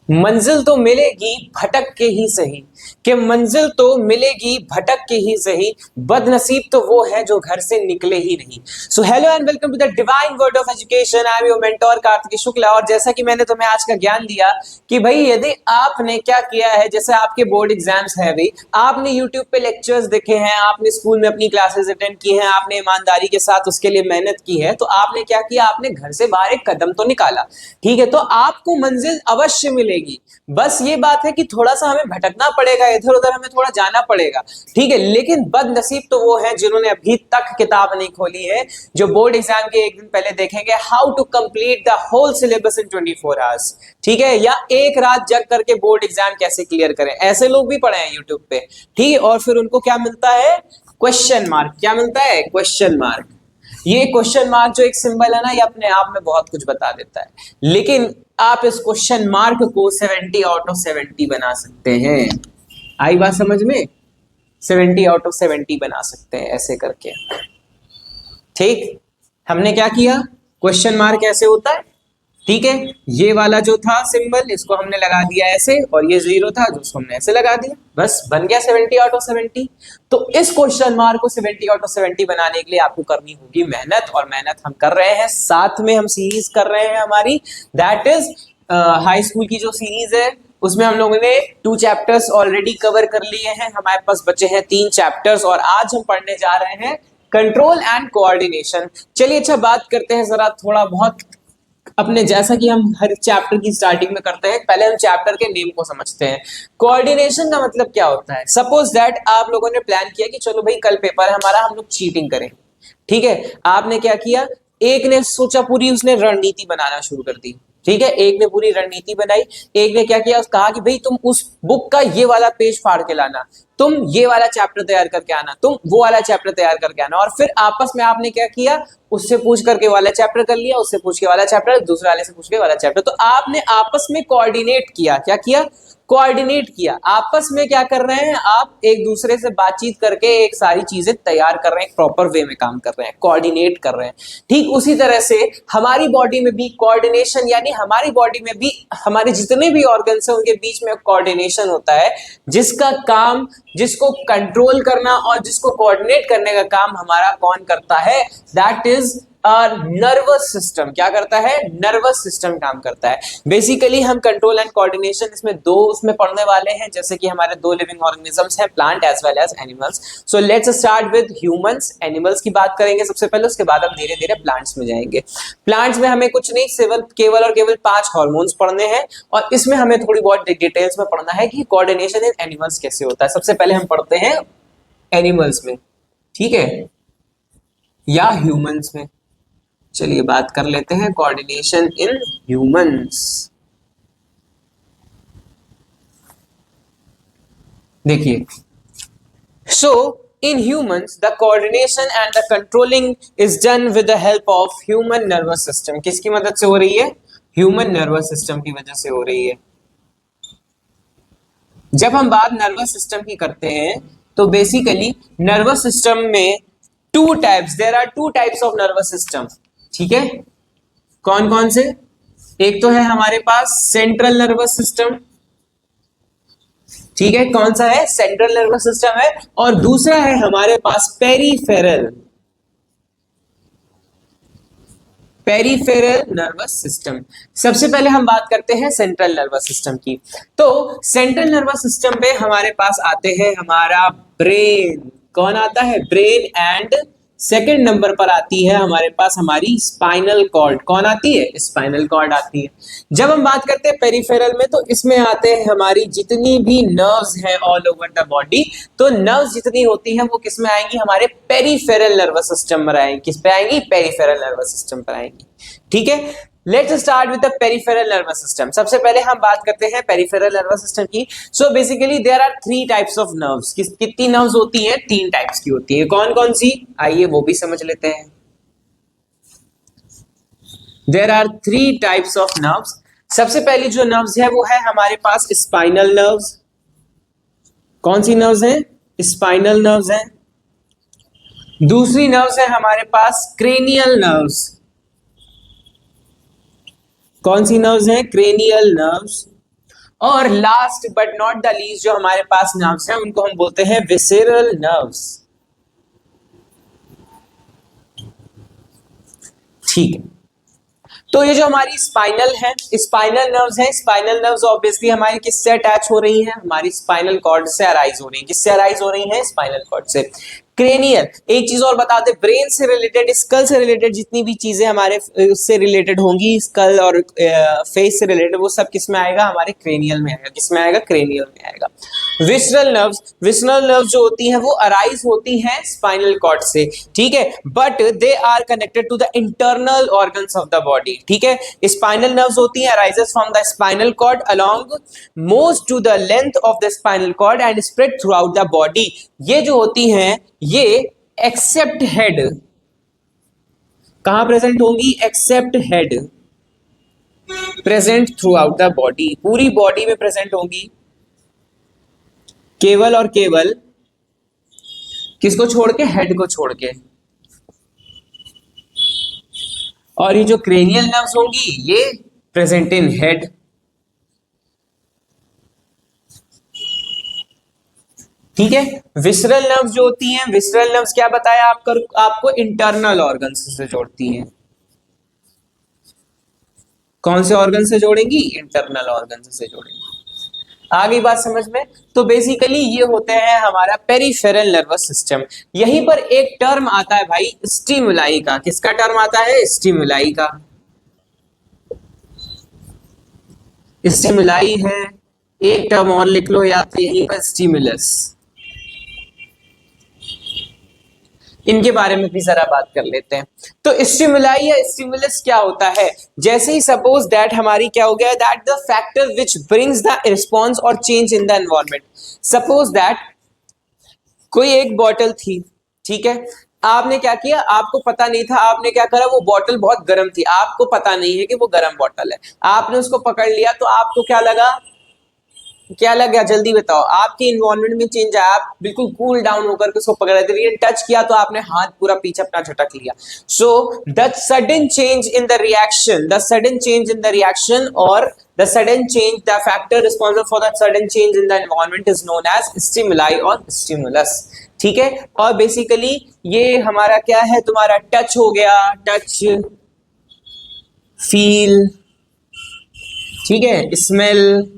मंजिल तो मिलेगी भटक के ही सही, कि मंजिल तो मिलेगी भटक के ही सही, बदनसीब तो वो है जो घर से निकले ही नहीं। So hello and welcome to the divine word of education. I am your mentor Kartik Shukla. और जैसा कि मैंने तुम्हें आज का ज्ञान दिया कि भाई यदि आपने क्या किया है, जैसे आपके बोर्ड एग्जाम्स है भाई, आपने यूट्यूब पे लेक्चर्स देखे हैं, आपने स्कूल में अपनी क्लासेस अटेंड की हैं, आपने ईमानदारी के साथ उसके लिए मेहनत की है, तो आपने क्या किया, आपने घर से बाहर एक कदम तो निकाला। ठीक है, तो आपको मंजिल अवश्य मिलेगी। बस ये बात है कि थोड़ा सा हमें भटकना पड़ेगा, इधर उधर हमें थोड़ा जाना पड़ेगा। ठीक है, लेकिन बदनसीब तो वो है जिन्होंने अभी तक किताब नहीं खोली है, जो बोर्ड एग्जाम के एक दिन पहले देखेंगे how to complete the whole syllabus in 24 hours. ठीक है, या एक रात जग करके बोर्ड एग्जाम कैसे क्लियर करें, ऐसे लोग भी पढ़े हैं यूट्यूब पे। ठीक है, और फिर उनको क्या मिलता है, क्वेश्चन मार्क। क्या मिलता है, क्वेश्चन मार्क। ये क्वेश्चन मार्क जो एक सिंबल है ना, ये अपने आप में बहुत कुछ बता देता है। लेकिन आप इस क्वेश्चन मार्क को 70 आउट ऑफ 70 बना सकते हैं। आई बात समझ में, 70 आउट ऑफ 70 बना सकते हैं ऐसे करके। ठीक, हमने क्या किया, क्वेश्चन मार्क ऐसे होता है। ठीक है, ये वाला जो था सिंबल, इसको हमने लगा दिया ऐसे, और ये जीरो था जो उसको हमने ऐसे लगा दिया, बस बन गया 70 आउट ऑफ 70। तो इस क्वेश्चन मार्क को 70 आउट ऑफ 70 बनाने के लिए आपको करनी होगी मेहनत, और मेहनत हम कर रहे हैं। साथ में हम सीरीज कर रहे हैं हमारी, दैट इज हाई स्कूल की जो सीरीज है, उसमें हम लोगों ने 2 चैप्टर्स ऑलरेडी कवर कर लिए हैं। हमारे पास बचे हैं 3 चैप्टर्स, और आज हम पढ़ने जा रहे हैं कंट्रोल एंड कोऑर्डिनेशन। चलिए अच्छा बात करते हैं जरा थोड़ा बहुत अपने, जैसा कि हम हर चैप्टर की स्टार्टिंग में करते हैं, पहले हम चैप्टर के नेम को समझते हैं। कोऑर्डिनेशन का मतलब क्या होता है। सपोज दैट आप लोगों ने प्लान किया कि चलो भाई कल पेपर है हमारा, हम लोग चीटिंग करें। ठीक है, आपने क्या किया, एक ने सोचा, पूरी उसने रणनीति बनाना शुरू कर दी। ठीक है, एक ने पूरी रणनीति बनाई, एक ने क्या किया, कहा कि भाई तुम उस बुक का ये वाला पेज फाड़ के लाना, तुम ये वाला चैप्टर तैयार करके आना, तुम वो वाला चैप्टर तैयार करके आना। और फिर आपस में आपने क्या किया, उससे पूछ करके वाला चैप्टर कर लिया, उससे पूछ के वाला चैप्टर, दूसरे वाले से पूछ के वाला चैप्टर। तो आपने आपस में कोऑर्डिनेट किया। क्या किया, कोऑर्डिनेट किया। आपस में क्या कर रहे हैं, आप एक दूसरे से बातचीत करके एक सारी चीजें तैयार कर रहे हैं, प्रॉपर वे में काम कर रहे हैं, कोऑर्डिनेट कर रहे हैं। ठीक उसी तरह से हमारी बॉडी में भी कोऑर्डिनेशन, यानी हमारी बॉडी में भी हमारे जितने भी ऑर्गन्स हैं उनके बीच में कोऑर्डिनेशन होता है, जिसका काम, जिसको कंट्रोल करना और जिसको कोऑर्डिनेट करने का काम हमारा कौन करता है, दैट इज नर्वस सिस्टम। क्या करता है, नर्वस सिस्टम काम करता है। बेसिकली हम कंट्रोल एंड कोऑर्डिनेशन इसमें दो उसमें पढ़ने वाले हैं, जैसे कि हमारे 2 लिविंग ऑर्गेनिजम्स हैं, plant as well as animals. So let's start with humans. Animals की बात करेंगे सबसे पहले, उसके बाद हम धीरे धीरे प्लांट्स में जाएंगे। प्लांट्स में हमें कुछ नहीं, केवल और केवल 5 हार्मोन्स पढ़ने हैं, और इसमें हमें थोड़ी बहुत डिटेल्स में पढ़ना है कि कोऑर्डिनेशन इन एनिमल्स कैसे होता है। सबसे पहले हम पढ़ते हैं एनिमल्स में, ठीक है, या ह्यूमंस में। चलिए बात कर लेते हैं कोऑर्डिनेशन इन ह्यूमंस। देखिए, so in humans the coordination and the controlling is done with the help of human nervous system. किसकी मदद से हो रही है, ह्यूमन नर्वस सिस्टम की वजह से हो रही है। जब हम बात नर्वस सिस्टम की करते हैं तो बेसिकली नर्वस सिस्टम में there are 2 types of nervous system. ठीक है, कौन कौन से, एक तो है हमारे पास सेंट्रल नर्वस सिस्टम। ठीक है, कौन सा है, सेंट्रल नर्वस सिस्टम है, और दूसरा है हमारे पास पेरिफेरल नर्वस सिस्टम। सबसे पहले हम बात करते हैं सेंट्रल नर्वस सिस्टम की। तो सेंट्रल नर्वस सिस्टम पे हमारे पास आते हैं हमारा ब्रेन। कौन आता है, ब्रेन। एंड सेकंड नंबर पर आती है हमारे पास हमारी स्पाइनल कॉर्ड। कौन आती है, स्पाइनल कॉर्ड आती है। जब हम बात करते हैं पेरिफेरल में, तो इसमें आते हैं हमारी जितनी भी नर्व्स हैं ऑल ओवर द बॉडी। तो नर्व्स जितनी होती हैं वो किस में आएंगी, हमारे पेरिफेरल नर्वस सिस्टम में आएंगी। किस पे आएंगी, पेरिफेरल नर्वस सिस्टम पर आएंगी। ठीक है, let's start with the peripheral nervous system. सबसे पहले हम बात करते हैं पेरिफेरल नर्वस सिस्टम की। So basically there are 3 types of nerves. कितनी नर्व्स होती हैं, 3 टाइप्स की होती है। कौन कौन सी, आइए वो भी समझ लेते हैं। There are 3 types of nerves. सबसे पहली जो नर्व्स है वो है हमारे पास स्पाइनल नर्व्स। कौन सी नर्व्स हैं, स्पाइनल नर्व्स हैं। दूसरी नर्व्स है हमारे पास क्रेनियल नर्व्स। कौन सी नर्व्स हैं, क्रेनियल नर्व्स। और last but not the least जो हमारे पास नर्व्स हैं उनको हम बोलते हैं विसेरल नर्व्स। ठीक है, तो ये जो हमारी स्पाइनल है, स्पाइनल नर्व्स हैं, स्पाइनल नर्व्स ऑब्वियसली हमारी किससे अटैच हो रही हैं, हमारी स्पाइनल कॉर्ड से अराइज हो रही है। किससे अराइज हो रही है? स्पाइनल कॉर्ड से। क्रेनियल, एक चीज और बता दे, ब्रेन से रिलेटेड, स्कल से रिलेटेड जितनी भी चीजें हमारे उससे रिलेटेड होंगी, स्कल और फेस से रिलेटेड, वो सब किस में आएगा? हमारे क्रेनियल में आएगा। किस में आएगा? क्रेनियल में आएगा। विसरल नर्व्स, विसरल नर्व्स जो होती हैं वो अराइज होती हैं स्पाइनल कॉर्ड से, ठीक है, but they are connected to the internal organs of the body, ठीक है। स्पाइनल नर्व्स होती हैं arises from the spinal cord along most to the length of the spinal cord and spread throughout the body. ये जो होती हैं ये except head, कहां प्रेजेंट होंगी? Except head, present throughout the body, पूरी बॉडी में present होंगी, केवल और केवल किसको छोड़ के? हेड को छोड़ के। और ये जो क्रेनियल नर्व्स होंगी ये प्रेजेंट इन हेड। ठीक है, विसरल नर्व्स जो होती हैं, विसरल नर्व्स क्या बताया आपको इंटरनल ऑर्गन से जोड़ती हैं। कौन से ऑर्गन से जोड़ेंगी? इंटरनल ऑर्गन से जोड़ेंगी। आ गई बात समझ में? तो बेसिकली ये होते हैं हमारा पेरिफेरल नर्वस सिस्टम। यहीं पर एक टर्म आता है भाई स्टिमुलाई का। किसका टर्म आता है? स्टिमुलाई का। स्टिमुलाई है, एक टर्म और लिख लो या तो यहीं पर स्टिमुलस। इनके बारे में भी जरा बात कर लेते हैं। तो स्टिमुलाई या स्टिमुलस क्या होता है? जैसे ही सपोज दैट हमारी क्या हो गया, that the factor which brings the response और change in the environment. Suppose that कोई एक बॉटल थी, ठीक है, आपने क्या किया, आपको पता नहीं था, आपने क्या करा, वो बॉटल बहुत गर्म थी, आपको पता नहीं है कि वो गर्म बॉटल है, आपने उसको पकड़ लिया, तो आपको क्या लगा? क्या लग गया? जल्दी बताओ। आपके इन्वायरमेंट में चेंज आया, आप बिल्कुल कूल डाउन होकर के उसको पकड़ रहे थे, टच किया तो आपने हाथ पूरा पीछे अपना झटक लिया। So the sudden change in the reaction, the sudden change in the reaction और the sudden change, the factor responsible for the sudden change in the environment is known as stimuli और स्टिमुलस। ठीक है, और basically ये हमारा क्या है? तुम्हारा टच हो गया, टच, फील, ठीक है, स्मेल,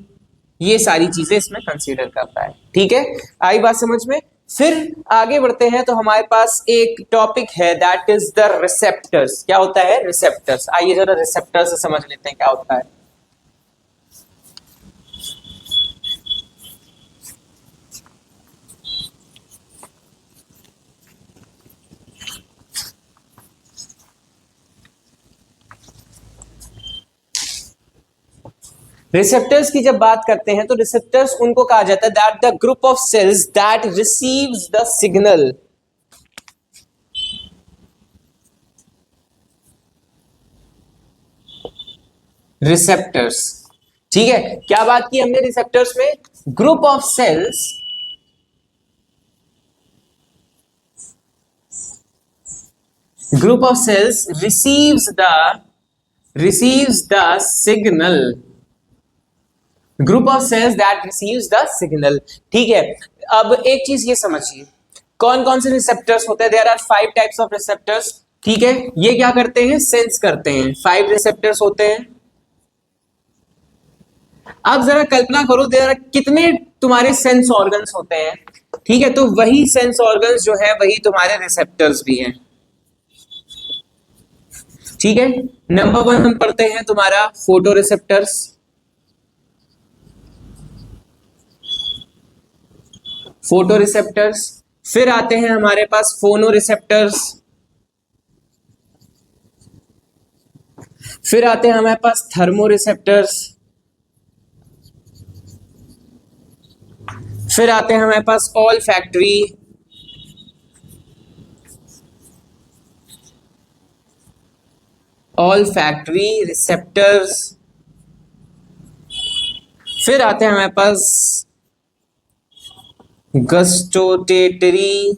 ये सारी चीजें इसमें कंसीडर करता है। ठीक है, आई बात समझ में? फिर आगे बढ़ते हैं तो हमारे पास एक टॉपिक है दैट इज द रिसेप्टर्स। क्या होता है? रिसेप्टर्स। आइए जरा रिसेप्टर्स से समझ लेते हैं क्या होता है। रिसेप्टर्स की जब बात करते हैं तो रिसेप्टर्स उनको कहा जाता है that the group of cells that receives the signal. Receptors, ठीक है, क्या बात की हमने रिसेप्टर्स में? Group of cells receives the signal. Group of cells that receives the signal. ठीक है, अब एक चीज ये समझिए, कौन कौन से रिसेप्टर्स होते हैं? There are 5 types of receptors. ठीक है, ये क्या करते हैं? सेंस करते हैं। 5 रिसेप्टर्स होते हैं। अब जरा कल्पना करो देयर कितने तुम्हारे सेंस ऑर्गन्स होते हैं। ठीक है, तो वही सेंस ऑर्गन्स जो है वही तुम्हारे रिसेप्टर्स भी हैं। ठीक है, नंबर 1 हम पढ़ते हैं तुम्हारा फोटो रिसेप्टर्स। फोटो रिसेप्टर्स, फिर आते हैं हमारे पास फोनो रिसेप्टर्स, फिर आते हैं हमारे पास थर्मो रिसेप्टर्स, फिर आते हैं हमारे पास ऑल फैक्ट्री, रिसेप्टर्स, फिर आते हैं हमारे पास गस्टोटेटरी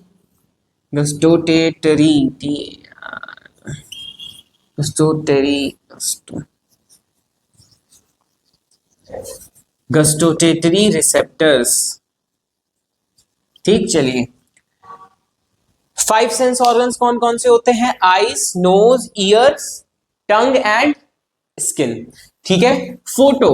गस्टोटेटरी रिसेप्टर्स। ठीक, चलिए 5 सेंस ऑर्गन्स कौन कौन से होते हैं? Eyes, nose, ears, tongue and skin. ठीक है। फोटो,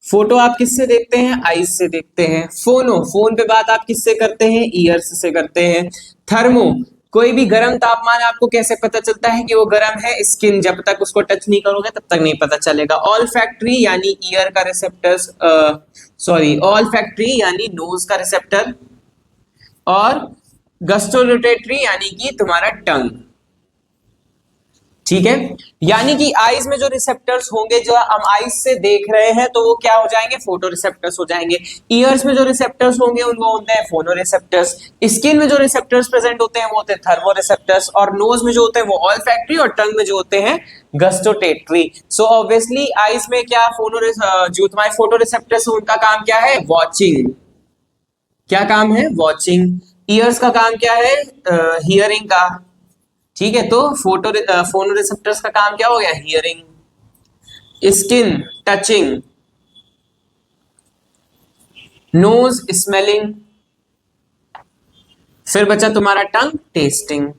फोटो आप किससे देखते हैं? आईज से देखते हैं। फोनो, फोन पे बात आप किससे करते हैं? ईयर्स से करते हैं। थर्मो, कोई भी गर्म तापमान आपको कैसे पता चलता है कि वो गर्म है? स्किन, जब तक उसको टच नहीं करोगे तब तक नहीं पता चलेगा। ऑल फैक्ट्री यानी ईयर का रिसेप्टर्स, सॉरी ऑल फैक्ट्री यानी नोज का रिसेप्टर, और गस्टोरोटेटरी यानी कि तुम्हारा टंग। ठीक है। यानी कि आईज में जो रिसेप्टर्स होंगे, जो हम आईज से देख रहे हैं, तो वो क्या हो जाएंगे? फोटो रिसेप्टर्स हो जाएंगे। ईयर्स में जो रिसेप्टर्स होंगे उनको होते हैं फोनो रिसेप्टर्स। स्किन में जो रिसेप्टर्स प्रेजेंट होते हैं वो होते हैं थर्मो रिसेप्टर्स, और नोज में जो होते हैं वो ऑल फैक्ट्री, और टंग में जो होते हैं गस्टोटेटरी। सो ऑब्वियसली आईज में क्या जो तुम्हारे फोटो रिसेप्टर्स उनका काम क्या है? वॉचिंग। क्या काम है? वॉचिंग। ईयर्स का काम क्या है? हियरिंग का। ठीक है, तो फोनो रिसेप्टर्स का काम क्या हो गया? Hearing. Skin, touching. Nose, smelling. फिर बचा तुम्हारा टंग, टेस्टिंग।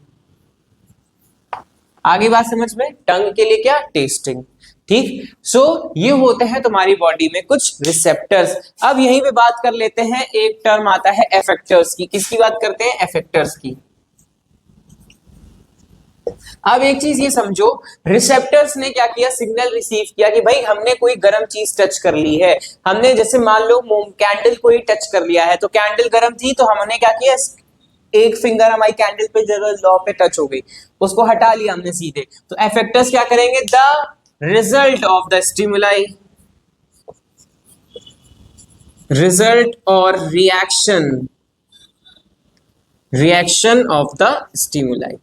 आगे बात समझ में? टंग के लिए क्या? टेस्टिंग। ठीक। सो ये होते हैं तुम्हारी बॉडी में कुछ रिसेप्टर्स। अब यहीं पे बात कर लेते हैं, एक टर्म आता है एफेक्टर्स की। किसकी बात करते हैं? एफेक्टर्स की। अब एक चीज ये समझो, रिसेप्टर्स ने क्या किया? सिग्नल रिसीव किया कि भाई हमने कोई गर्म चीज टच कर ली है। हमने जैसे मान लो कैंडल को ही टच कर लिया है, तो कैंडल गर्म थी तो हमने क्या किया? एक फिंगर हमारी कैंडल पे जगह लॉ पे टच हो गई, उसको हटा लिया हमने सीधे। तो एफेक्टर्स क्या करेंगे? The result of the stimuli, result और reaction, reaction of the stimuli.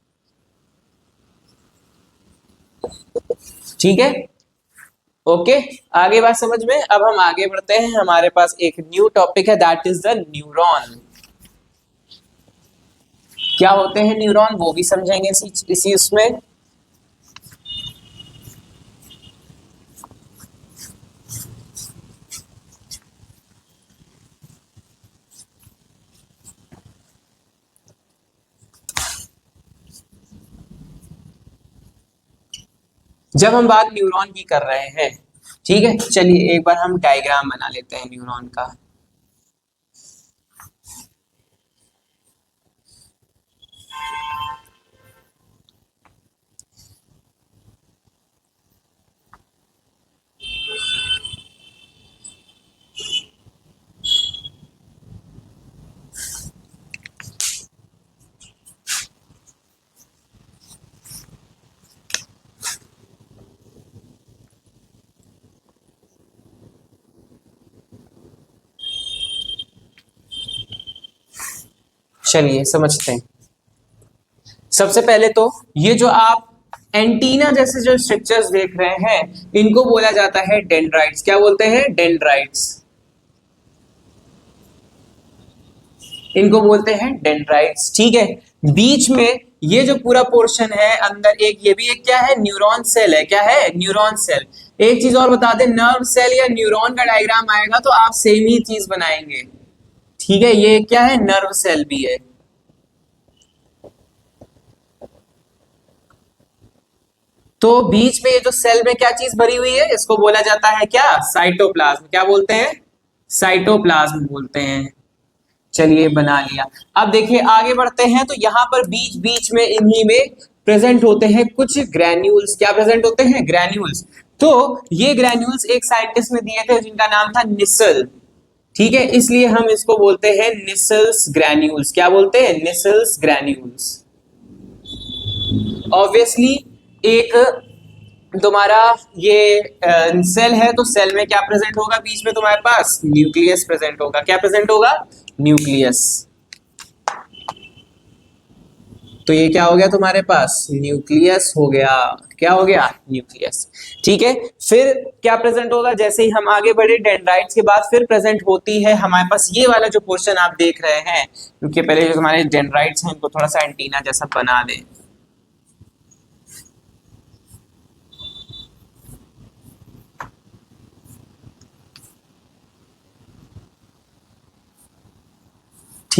ठीक है, ओके। आगे बात समझ में? अब हम आगे बढ़ते हैं। हमारे पास एक न्यू टॉपिक है, दैट इज द न्यूरॉन। क्या होते हैं न्यूरॉन, वो भी समझेंगे इसी उसमें। जब हम बात न्यूरॉन की कर रहे हैं, ठीक है, चलिए एक बार हम डायग्राम बना लेते हैं न्यूरॉन का। चलिए समझते हैं। सबसे पहले तो ये जो आप एंटीना जैसे जो स्ट्रक्चर्स देख रहे हैं, इनको बोला जाता है डेंड्राइट्स। क्या बोलते हैं? डेंड्राइट्स। इनको बोलते हैं डेंड्राइट्स। ठीक है। बीच में ये जो पूरा पोर्शन है, अंदर एक ये भी एक क्या है? न्यूरॉन सेल है। क्या है? Neuron cell. एक चीज और बता दें, नर्व सेल या न्यूरॉन का डायग्राम आएगा तो आप सेम ही चीज बनाएंगे। ठीक है, ये क्या है? नर्व सेल भी है। तो बीच में ये जो सेल में क्या चीज भरी हुई है, इसको बोला जाता है क्या? साइटोप्लाज्म। क्या बोलते हैं? साइटोप्लाज्म बोलते हैं। चलिए बना लिया। अब देखिए आगे बढ़ते हैं, तो यहां पर बीच बीच में इन्हीं में प्रेजेंट होते हैं कुछ ग्रैन्यूल्स। क्या प्रेजेंट होते हैं? ग्रैन्यूल्स। तो ये ग्रैन्यूल्स एक साइंटिस्ट ने दिए थे जिनका नाम था निसल। ठीक है, इसलिए हम इसको बोलते हैं निसल्स ग्रैन्यूल्स। क्या बोलते हैं? Nissl's granules. ऑब्वियसली एक तुम्हारा ये सेल है, तो सेल में क्या प्रेजेंट होगा? बीच में तुम्हारे पास न्यूक्लियस प्रेजेंट होगा। क्या प्रेजेंट होगा? न्यूक्लियस। तो ये क्या हो गया तुम्हारे पास? न्यूक्लियस हो गया। क्या हो गया? न्यूक्लियस। ठीक है, फिर क्या प्रेजेंट होगा? जैसे ही हम आगे बढ़े, डेंड्राइट्स के बाद फिर प्रेजेंट होती है हमारे पास ये वाला जो पोर्शन आप देख रहे हैं, क्योंकि पहले जो हमारे डेंड्राइट्स हैं इनको थोड़ा सा एंटीना जैसा बना दें।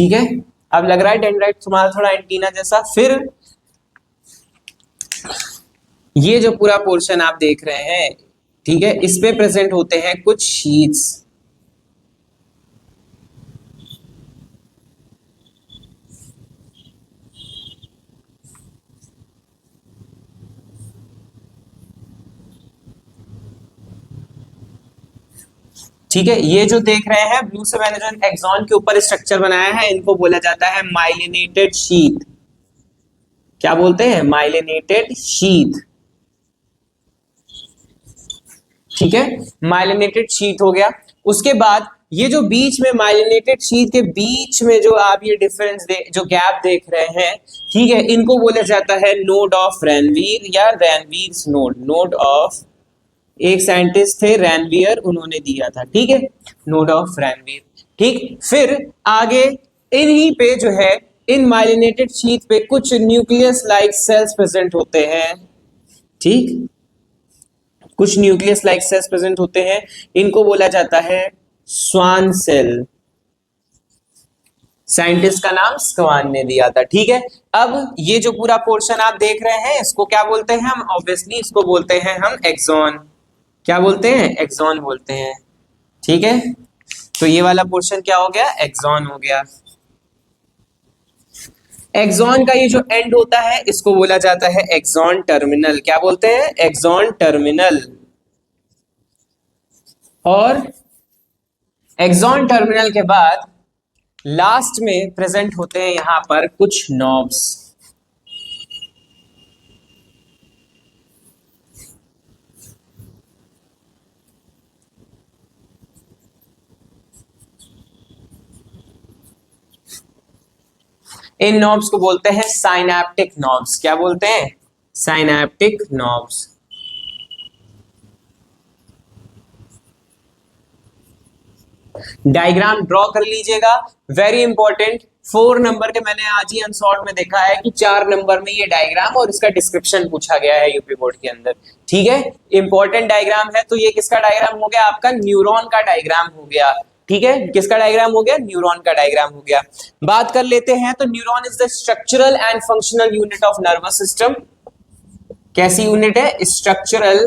ठीक है, अब लग रहा है डेंड्राइट तुम्हारा थोड़ा एंटीना जैसा। फिर ये जो पूरा पोर्शन आप देख रहे हैं, ठीक है, इसमें प्रेजेंट होते हैं कुछ शीट्स। ठीक है, ये जो देख रहे हैं ब्लू से मैंने जो एक्सॉन के ऊपर स्ट्रक्चर बनाया है, इनको बोला जाता है माइलिनेटेड शीथ। क्या बोलते हैं? Myelinated sheath. ठीक है, माइलिनेटेड शीथ हो गया। उसके बाद ये जो बीच में माइलिनेटेड शीथ के बीच में जो आप ये डिफरेंस जो गैप देख रहे हैं, ठीक है, इनको बोला जाता है नोड ऑफ रैनवीर या रैनवीर्स नोड। नोड ऑफ, एक साइंटिस्ट थे रैनवीयर, उन्होंने दिया था। ठीक है, नोड ऑफ रैनवीर। ठीक, फिर आगे इन्हीं पे जो है, इन माइलिनेटेड शीथ पे कुछ न्यूक्लियस लाइक सेल्स प्रेजेंट होते हैं। ठीक, कुछ न्यूक्लियस लाइक सेल्स प्रेजेंट होते हैं, इनको बोला जाता है स्वान सेल। साइंटिस्ट का नाम स्वान ने दिया था। ठीक है, अब ये जो पूरा पोर्शन आप देख रहे हैं, इसको क्या बोलते हैं हम? ऑब्वियसली इसको बोलते हैं हम एक्सॉन। क्या बोलते हैं? एक्सॉन बोलते हैं। ठीक है, तो ये वाला पोर्शन क्या हो गया? एक्सॉन हो गया। एक्सॉन का ये जो एंड होता है, इसको बोला जाता है एक्सॉन टर्मिनल। क्या बोलते हैं? Axon terminal. और एक्सॉन टर्मिनल के बाद लास्ट में प्रेजेंट होते हैं यहां पर कुछ नॉब्स। इन नॉब्स को बोलते हैं साइनैप्टिक नॉब्स। क्या बोलते हैं? Synaptic knobs. डायग्राम ड्रॉ कर लीजिएगा, वेरी इंपॉर्टेंट। 4 नंबर के मैंने आज ही अनसॉर्ट में देखा है कि 4 नंबर में ये डायग्राम और इसका डिस्क्रिप्शन पूछा गया है यूपी बोर्ड के अंदर। ठीक है, इंपॉर्टेंट डायग्राम है। तो ये किसका डायग्राम हो गया? आपका न्यूरॉन का डायग्राम हो गया। ठीक है, किसका डायग्राम हो गया? न्यूरॉन का डायग्राम हो गया। बात कर लेते हैं, तो neuron is the structural and functional unit of nervous system. कैसी यूनिट है? Structural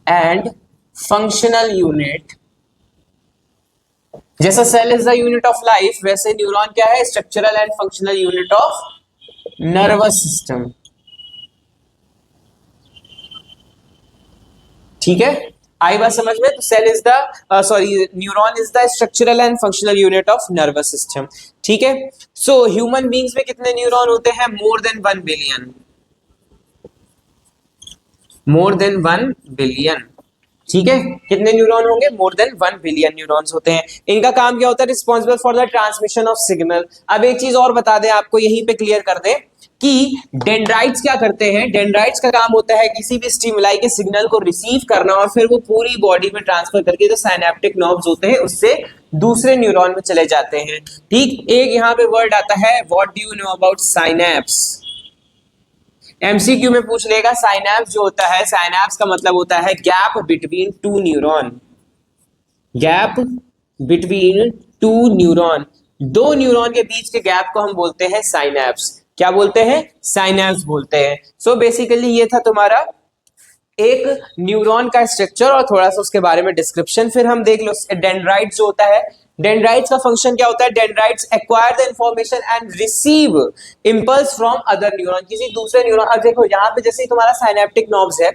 and functional unit. जैसा cell is the unit of life, वैसे न्यूरॉन क्या है? Structural and functional unit of nervous system. ठीक है, आई बात समझ में? तो cell is the neuron is the structural and functional unit of nervous system. ठीक है, सो ह्यूमन बींग्स में कितने न्यूरॉन होते हैं? More than 1 billion. More than 1 billion. ठीक है, कितने न्यूरॉन होंगे? मोर देन 1 बिलियन न्यूरॉन्स होते हैं। इनका काम क्या होता है? Responsible for the transmission of signal. अब एक चीज और बता दें आपको, यहीं पे क्लियर कर दें कि डेंड्राइट्स क्या करते हैं। डेंड्राइट्स का काम होता है किसी भी स्टिमुलाई के सिग्नल को रिसीव करना और फिर वो पूरी बॉडी में ट्रांसफर करके जो साइनेप्टिक नर्व्स होते हैं उससे दूसरे न्यूरॉन में चले जाते हैं। ठीक, एक यहाँ पे वर्ड आता है, what do you know about synapse. MCQ में पूछ लेगा। साइनैप्स जो होता है, साइनैप्स का मतलब होता है gap between 2 neuron. Gap between 2 neuron, 2 neuron के बीच के गैप को हम बोलते हैं साइनैप्स। क्या बोलते हैं? साइनैप्स बोलते हैं। सो बेसिकली ये था तुम्हारा एक न्यूरॉन का स्ट्रक्चर और थोड़ा सा उसके बारे में डिस्क्रिप्शन। फिर हम देख लो डेंड्राइट जो होता है, डेंड्राइट्स का फंक्शन क्या होता है? Dendrites acquire the information and receive impulse from other neuron, किसी दूसरे न्यूरॉन। अब देखो यहाँ पे जैसे तुम्हारा साइनेप्टिक नर्व्स है,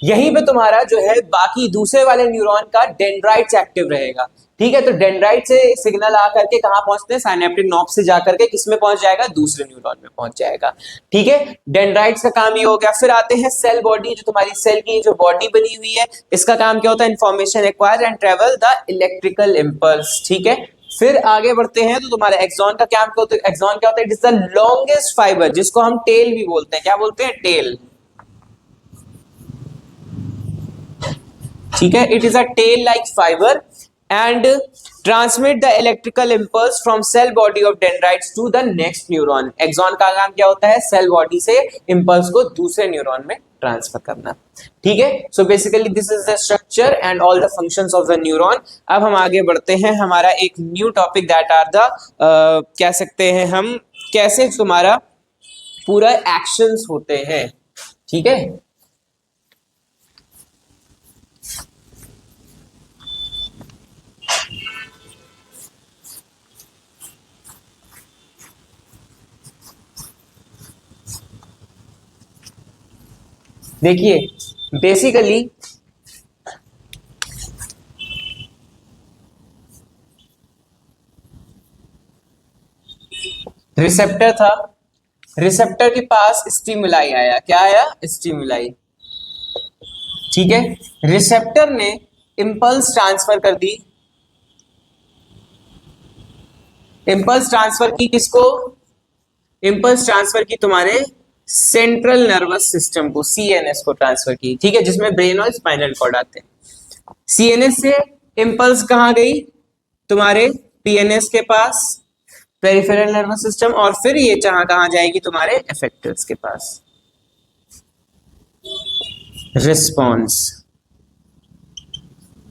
यहीं पे तुम्हारा जो है बाकी दूसरे वाले न्यूरॉन का डेंड्राइट्स एक्टिव रहेगा। ठीक है, तो डेंड्राइट से सिग्नल आकर के कहां पहुंचते हैं? साइनेप्टिक नर्व से जाकर के किस में पहुंच जाएगा? दूसरे न्यूरॉन में पहुंच जाएगा। ठीक है, डेंड्राइट्स का काम ये हो गया। फिर आते हैं सेल बॉडी, जो तुम्हारी सेल की जो बॉडी बनी हुई है, इसका काम क्या होता है? Information acquire and travel the electrical impulse. ठीक है, फिर आगे बढ़ते हैं तो तुम्हारे एक्सॉन का काम क्या होता है? एक्सॉन क्या होता है? It is the longest fibre, जिसको हम टेल भी बोलते हैं। क्या बोलते हैं? टेल। ठीक है, it is a tail like fibre and transmit the electrical impulse from cell body of dendrites to the next neuron. Axon का काम क्या होता है? सेल बॉडी से impulse को दूसरे न्यूरॉन में ट्रांसफर करना. ठीक है. So basically this is the structure and all the functions of the neuron. अब हम आगे बढ़ते हैं. हमारा एक new topic that are the कह सकते हैं हम कैसे तुम्हारा पूरा एक्शंस होते हैं. ठीक है. देखिए बेसिकली रिसेप्टर था, रिसेप्टर के पास स्टिमुलाई आया. क्या आया? स्टिमुलाई. ठीक है. रिसेप्टर ने इंपल्स ट्रांसफर कर दी. इंपल्स ट्रांसफर की किसको? इंपल्स ट्रांसफर की तुम्हारे सेंट्रल नर्वस सिस्टम को, सीएनएस को ट्रांसफर की. ठीक है. जिसमें ब्रेन और स्पाइनल कॉर्ड आते हैं. सीएनएस से इंपल्स कहां गई? तुम्हारे पीएनएस के पास, पेरिफेरल नर्वस सिस्टम, और फिर ये कहां जाएगी? तुम्हारे एफेक्टर्स के पास. रिस्पॉन्स.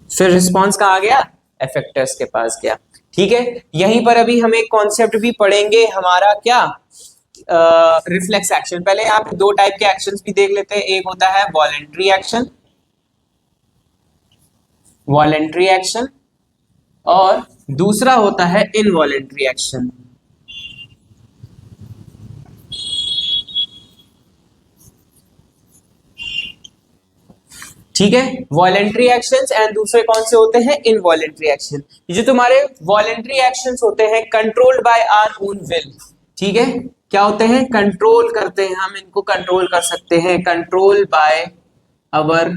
फिर रिस्पॉन्स कहां गया? एफेक्टर्स के पास गया. ठीक है. यहीं पर अभी हम एक कॉन्सेप्ट भी पढ़ेंगे, हमारा क्या? Reflex action. पहले आप दो टाइप के एक्शंस भी देख लेते हैं. एक होता है वॉलेंट्री एक्शन, वॉलेंट्री एक्शन, और दूसरा होता है इनवॉलेंट्री एक्शन. ठीक है. वॉलेंट्री एक्शंस एंड दूसरे कौन से होते हैं? Involuntary action. ये जो तुम्हारे वॉलेंट्री एक्शंस होते हैं controlled by our own will. ठीक है. क्या होते हैं? कंट्रोल करते हैं, हम इनको कंट्रोल कर सकते हैं. Control by our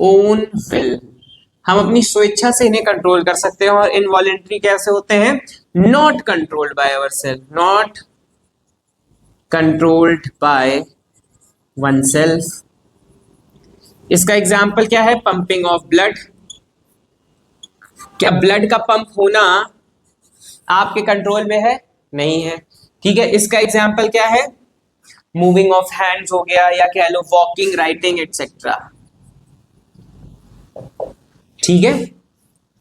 own will, हम अपनी स्वेच्छा से इन्हें कंट्रोल कर सकते हैं. और इनवॉलेंट्री कैसे होते हैं? Not controlled by our self, not controlled by one self. इसका एग्जाम्पल क्या है? Pumping of blood. क्या ब्लड का पंप होना आपके कंट्रोल में है? नहीं है. ठीक है. इसका एग्जाम्पल क्या है? मूविंग ऑफ हैंड्स हो गया, या कह लो वॉकिंग, राइटिंग एटसेट्रा. ठीक है.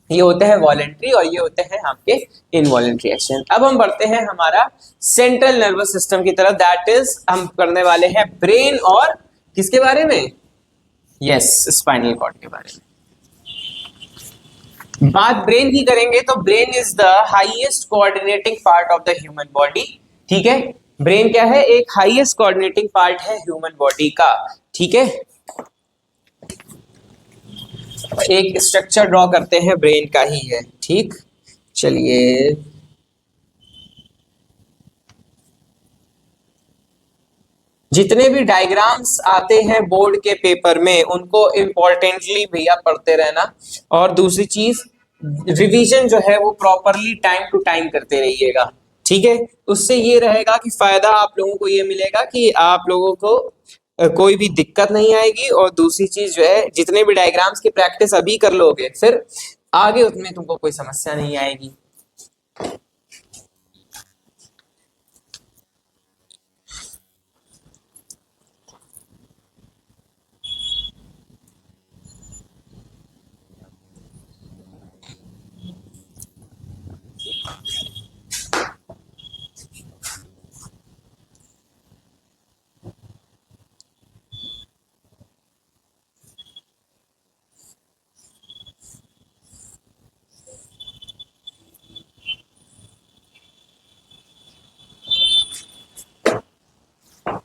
ये होते हैं वॉलेंट्री और ये होते हैं आपके इनवॉलेंट्री एक्शन. अब हम बढ़ते हैं हमारा सेंट्रल नर्वस सिस्टम की तरफ. दैट इज हम करने वाले हैं ब्रेन और किसके बारे में? यस, स्पाइनल कॉर्ड के बारे में. बात ब्रेन की करेंगे तो brain is the highest coordinating part of the human body. ठीक है. ब्रेन क्या है? एक हाईएस्ट कोऑर्डिनेटिंग पार्ट है ह्यूमन बॉडी का. ठीक है. एक स्ट्रक्चर ड्रॉ करते हैं, ब्रेन का ही है. ठीक. चलिए जितने भी डायग्राम्स आते हैं बोर्ड के पेपर में उनको इंपॉर्टेंटली भैया पढ़ते रहना. और दूसरी चीज, रिवीजन जो है वो प्रॉपरली टाइम टू टाइम करते रहिएगा. ठीक है. उससे ये रहेगा कि फायदा आप लोगों को ये मिलेगा कि आप लोगों को कोई भी दिक्कत नहीं आएगी. और दूसरी चीज जो है, जितने भी डायग्राम्स की प्रैक्टिस अभी कर लोगे फिर आगे उसमें तुमको कोई समस्या नहीं आएगी.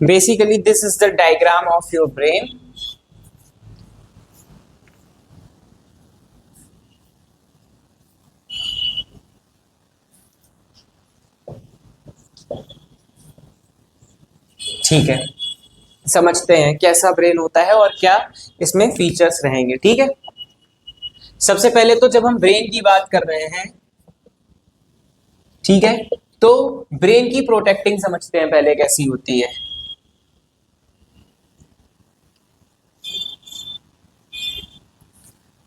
Basically, this is the diagram of your brain. ठीक है. समझते हैं कैसा ब्रेन होता है और क्या इसमें फीचर्स रहेंगे. ठीक है. सबसे पहले तो जब हम ब्रेन की बात कर रहे हैं, ठीक है, तो ब्रेन की प्रोटेक्टिंग समझते हैं पहले कैसी होती है.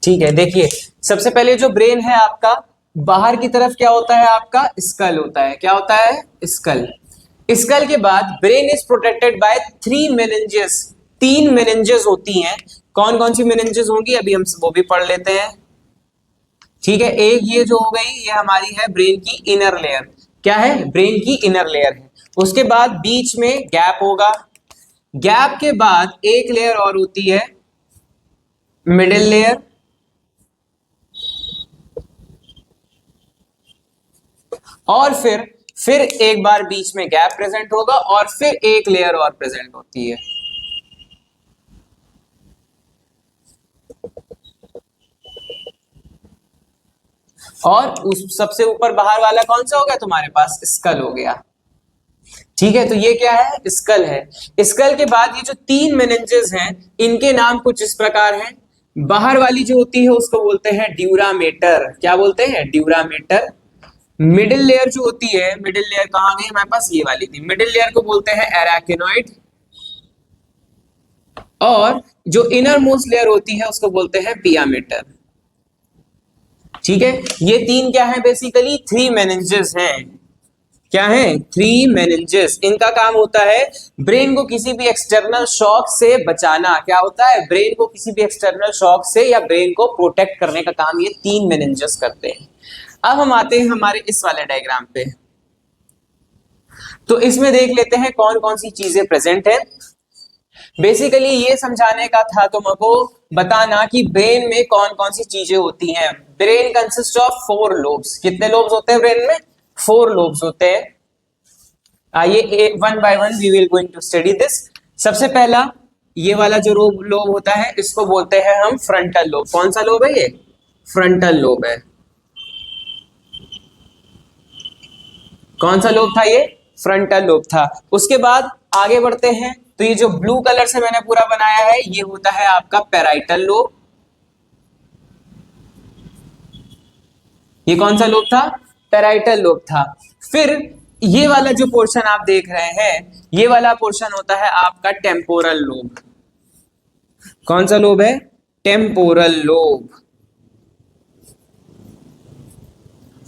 ठीक है. देखिए सबसे पहले जो ब्रेन है आपका, बाहर की तरफ क्या होता है आपका, स्कल होता है। क्या होता है, स्कल। स्कल के बाद brain is protected by 3 meninges, 3 meninges होती हैं। कौन कौन सी मेनिंजेस होंगी अभी हम वो भी पढ़ लेते हैं। ठीक है, एक ये जो हो गई ये हमारी है ब्रेन की इनर लेयर। क्या है, ब्रेन की इनर लेयर है। उसके बाद बीच में गैप होगा, गैप के बाद एक लेयर और होती है मिडिल लेयर, और फिर एक बार बीच में गैप प्रेजेंट होगा और फिर एक लेयर और प्रेजेंट होती है। और उस सबसे ऊपर बाहर वाला कौन सा हो गया तुम्हारे पास, स्कल हो गया। ठीक है, तो ये क्या है, स्कल है। स्कल के बाद ये जो 3 मेनिंजेस हैं इनके नाम कुछ इस प्रकार हैं। बाहर वाली जो होती है उसको बोलते हैं ड्यूरामेटर। क्या बोलते हैं, ड्यूरामेटर। मिडिल लेयर जो होती है, मिडिल लेयर कहां गई हमारे पास, ये वाली थी। मिडिल लेयर को बोलते हैं एराकिनॉइड, और जो इनर मोस्ट लेयर होती है उसको बोलते हैं पियामेटर। ठीक है, ये 3 क्या है, बेसिकली 3 मेनिंजेस हैं। क्या है, 3 मेनिंजेस। इनका काम होता है ब्रेन को किसी भी एक्सटर्नल शॉक से बचाना। क्या होता है, ब्रेन को किसी भी एक्सटर्नल शॉक से या ब्रेन को प्रोटेक्ट करने का काम ये 3 मेनिंजेस करते हैं। अब हम आते हैं हमारे इस वाले डायग्राम पे, तो इसमें देख लेते हैं कौन कौन सी चीजें प्रेजेंट है। बेसिकली ये समझाने का था तुमको बताना कि ब्रेन में कौन कौन सी चीजें होती हैं। Brain consist of 4 lobes. कितने लोब्स होते हैं ब्रेन में, 4 लोब्स होते हैं। आइए one by one we will going to study this. सबसे पहला ये वाला जो लोब होता है इसको बोलते हैं हम फ्रंटल लोब। कौन सा लोब है ये, फ्रंटल लोब है। कौन सा लोब था ये, फ्रंटल लोब था। उसके बाद आगे बढ़ते हैं तो ये जो ब्लू कलर से मैंने पूरा बनाया है ये होता है आपका पैराइटल लोब। ये कौन सा लोब था, पैराइटल लोब था। फिर ये वाला जो पोर्शन आप देख रहे हैं ये वाला पोर्शन होता है आपका टेम्पोरल लोब। कौन सा लोब है, टेम्पोरल लोब।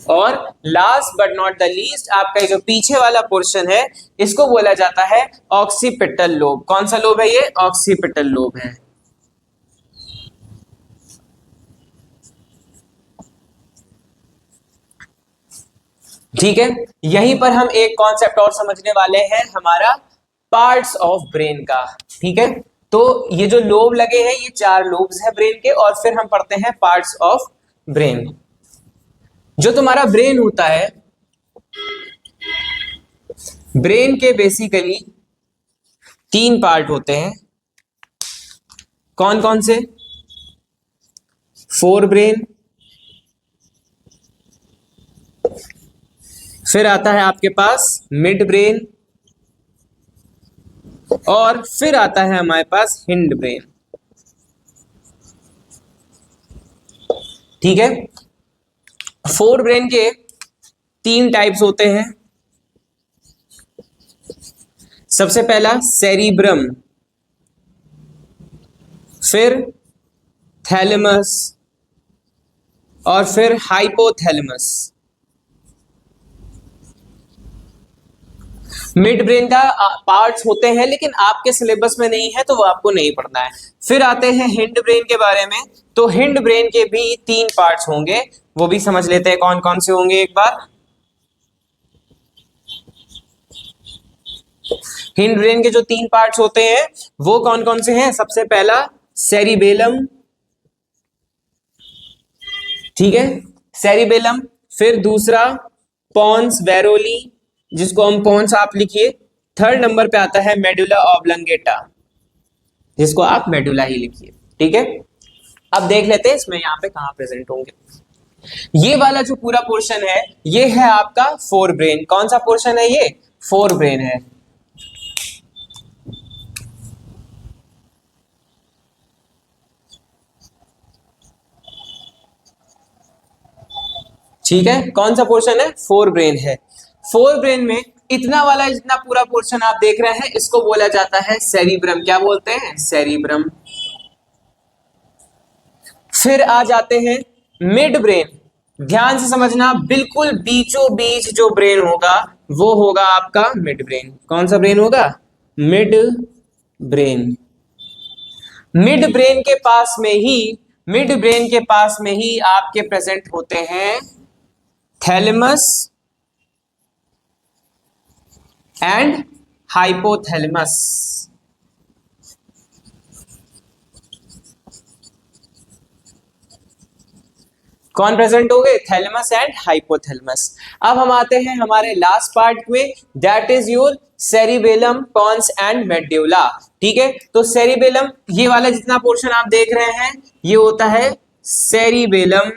और last but not the least आपका जो पीछे वाला पोर्शन है इसको बोला जाता है ऑक्सीपिटल लोब। कौन सा लोब है ये, ऑक्सीपिटल लोब है। ठीक है, यहीं पर हम एक कॉन्सेप्ट और समझने वाले हैं, हमारा पार्ट्स ऑफ ब्रेन का। ठीक है, तो ये जो लोब लगे हैं ये 4 लोब्स है ब्रेन के, और फिर हम पढ़ते हैं पार्ट्स ऑफ ब्रेन। जो तुम्हारा ब्रेन होता है, ब्रेन के बेसिकली 3 पार्ट होते हैं। कौन कौन से, फोर ब्रेन, फिर आता है आपके पास मिड ब्रेन, और फिर आता है हमारे पास हिंड ब्रेन। ठीक है, फोर ब्रेन के 3 टाइप्स होते हैं। सबसे पहला सेरिब्रम, फिर थैलेमस, और फिर हाइपोथैलेमस। मिड ब्रेन का पार्ट्स होते हैं लेकिन आपके सिलेबस में नहीं है तो वो आपको नहीं पढ़ना है। फिर आते हैं हिंड ब्रेन के बारे में, तो हिंड ब्रेन के भी 3 पार्ट्स होंगे, वो भी समझ लेते हैं कौन कौन से होंगे एक बार। हिंड ब्रेन के जो 3 पार्ट्स होते हैं वो कौन कौन से हैं, सबसे पहला सेरिबेलम। ठीक है, सेरिबेलम। फिर दूसरा पॉन्स वेरोली, जिसको हम पॉन्स आप लिखिए। थर्ड नंबर पे आता है मेडुला ऑब्लंगेटा, जिसको आप मेडुला ही लिखिए। ठीक है, अब देख लेते हैं इसमें यहाँ पे कहां प्रेजेंट होंगे। ये वाला जो पूरा पोर्शन है ये है आपका फोर ब्रेन। कौन सा पोर्शन है ये, फोर ब्रेन है। ठीक है, कौन सा पोर्शन है, फोर ब्रेन है। फोर ब्रेन में इतना वाला जितना पूरा पोर्शन आप देख रहे हैं इसको बोला जाता है सेरिब्रम। क्या बोलते हैं, सेरिब्रम। फिर आ जाते हैं मिड ब्रेन, ध्यान से समझना, बिल्कुल बीचों बीच जो ब्रेन होगा वो होगा आपका मिड ब्रेन। कौन सा ब्रेन होगा? Mid brain. मिड ब्रेन के पास में ही, मिड ब्रेन के पास में ही आपके प्रेजेंट होते हैं थैलेमस एंड हाइपोथैलेमस। कौन प्रेजेंट हो गए? Thalamus and hypothalamus. अब हम आते हैं हमारे लास्ट पार्ट में, that is your cerebellum, pons and medulla. ठीक है, तो सेरिबेलम, ये वाला जितना पोर्शन आप देख रहे हैं ये होता है सेरिबेलम।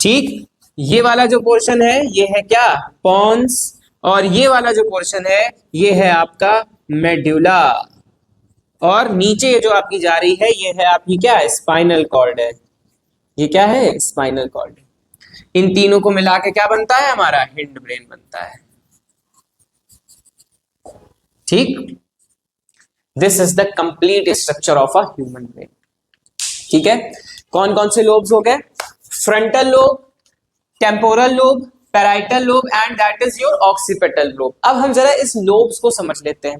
ठीक, ये वाला जो पोर्शन है ये है क्या? पॉन्स। और ये वाला जो पोर्शन है ये है आपका मेड्यूला। और नीचे ये जो आपकी जा रही है ये है आपकी क्या? स्पाइनल कॉर्ड है। ये क्या है? Spinal cord. इन तीनों को मिला के क्या बनता है? हमारा हिंड ब्रेन बनता है। ठीक, this is the complete structure of a human brain. ठीक है, कौन कौन से लोब्स हो गए? Frontal lobe, temporal lobe, parietal lobe and that is your occipital lobe. अब हम जरा इस लोब्स को समझ लेते हैं।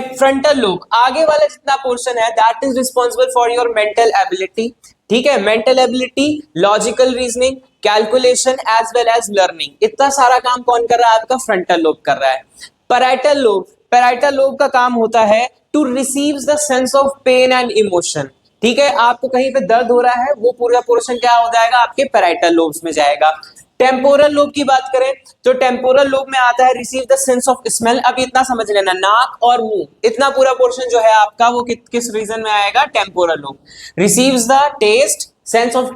फ्रंटल लोब, आगे वाला जितना पोर्शन है that is responsible for your mental ability. ठीक है, mental ability, logical reasoning, calculation as well as learning, इतना सारा काम कौन कर रहा है? आपका फ्रंटल लोब कर रहा है। पैराइटल लोब, पैराइटल लोब का काम होता है to receive the sense of pain and emotion. ठीक है, आपको कहीं पे दर्द हो रहा है वो पूरा पोर्शन क्या हो जाएगा? आपके पैराइटल लोब्स में जाएगा। टेम्पोरल लोब की बात करें तो टेम्पोरल लोब में आता है receive the sense of smell. अब इतना समझ लेना, नाक और मुंह, इतना पूरा पोर्शन जो है आपका वो किस रीजन में आएगा? Temporal lobe. Receives the taste, sense of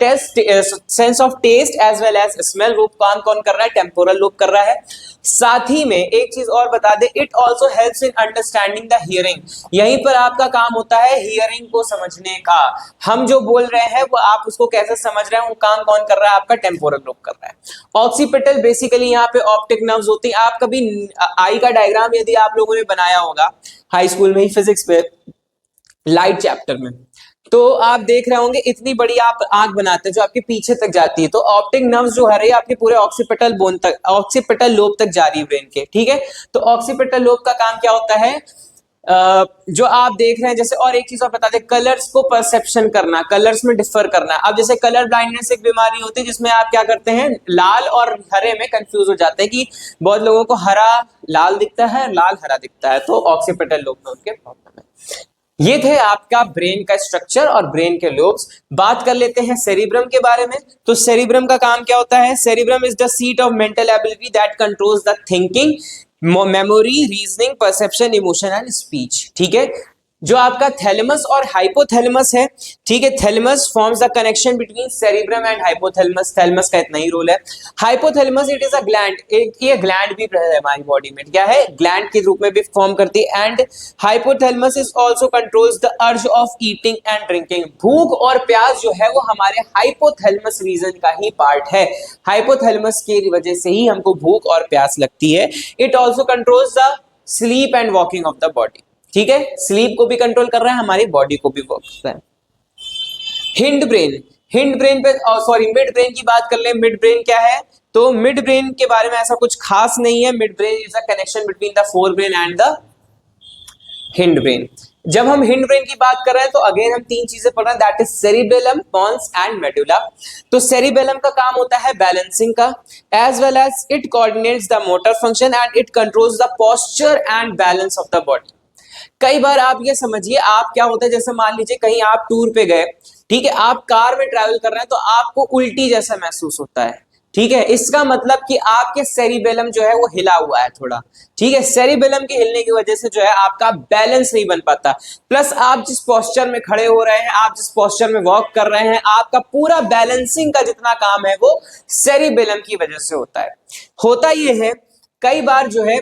taste as well as smell, वो काम कौन कर रहा है? टेम्पोरल लोब कर रहा है। साथ ही में एक चीज और बता दे, it also helps in understanding the hearing. यहीं पर आपका काम होता है हियरिंग को समझने का। हम जो बोल रहे हैं वो आप उसको कैसे समझ रहे हैं, वो काम कौन कर रहा है? आपका टेम्पोरल लोब कर रहा है। ऑक्सीपिटल, बेसिकली यहाँ पे ऑप्टिक नर्व्स होती है। आप कभी आई का डायग्राम यदि आप लोगों ने बनाया होगा हाई स्कूल में ही फिजिक्स पे लाइट चैप्टर में, तो आप देख रहे होंगे इतनी बड़ी आप आंख बनाते हैं जो आपके पीछे तक जाती है, तो ऑप्टिक नर्व्स जो है आपके पूरे ऑक्सीपिटल बोन तक, ऑक्सीपिटल लोब तक जा रही है ब्रेन के। ठीक है, तो ऑक्सीपिटल लोब का काम क्या होता है? जो आप देख रहे हैं, जैसे और एक चीज और बता दें, कलर्स को परसेप्शन करना, कलर्स में डिफर करना। अब जैसे कलर ब्लाइंडनेस एक बीमारी होती है जिसमें आप क्या करते हैं, लाल और हरे में कंफ्यूज हो जाते हैं कि बहुत लोगों को हरा लाल दिखता है, लाल हरा दिखता है, तो ऑक्सीपिटल लोब में उनके प्रॉब्लम है। ये थे आपका ब्रेन का स्ट्रक्चर और ब्रेन के लोब्स। बात कर लेते हैं सेरिब्रम के बारे में। तो सेरिब्रम का काम क्या होता है? Cerebrum is the seat of mental ability that controls the thinking, memory, reasoning, perception, emotion and speech. ठीक है, जो आपका थैलेमस और हाइपोथैलेमस है, ठीक है, thalamus forms the connection between cerebrum and hypothalamus. Thalamus का इतना ही रोल है। Hypothalamus it is a gland, ये ग्लैंड भी है हमारी बॉडी में, क्या है? ग्लैंड के रूप में भी फॉर्म करती है। And hypothalamus is also controls the urge of eating and drinking. भूख और प्यास जो है वो हमारे हाइपोथैलेमस रीजन का ही पार्ट है। हाइपोथैलेमस की वजह से ही हमको भूख और प्यास लगती है। It also controls the sleep and walking of the body. ठीक है, स्लीप को भी कंट्रोल कर रहा है, हमारी बॉडी को भी वर्क करता है। हिंड ब्रेन, हिंड ब्रेन पे सॉरी मिड ब्रेन की बात कर ले। मिड ब्रेन क्या है? तो मिड ब्रेन के बारे में ऐसा कुछ खास नहीं है। Mid brain is a connection between the fore brain and the hind brain. जब हम हिंड ब्रेन की बात कर रहे हैं तो अगेन हम तीन चीजें पढ़ रहे हैं, that is cerebellum, pons and medulla. तो सेरिबेलम का काम होता है बैलेंसिंग का, as well as it coordinates the motor function and it controls the posture and balance of the body. कई बार आप ये समझिए, आप क्या होता है, जैसे मान लीजिए कहीं आप टूर पे गए, ठीक है, आप कार में ट्रैवल कर रहे हैं तो आपको उल्टी जैसा महसूस होता है। ठीक है, इसका मतलब कि आपके सेरिबेलम जो है वो हिला हुआ है थोड़ा। ठीक है, सेरिबेलम के हिलने की वजह से जो है आपका बैलेंस नहीं बन पाता। प्लस आप जिस पोस्चर में खड़े हो रहे हैं, आप जिस पोस्चर में वॉक कर रहे हैं, आपका पूरा बैलेंसिंग का जितना काम है वो सेरिबेलम की वजह से होता है। होता ये है कई बार जो है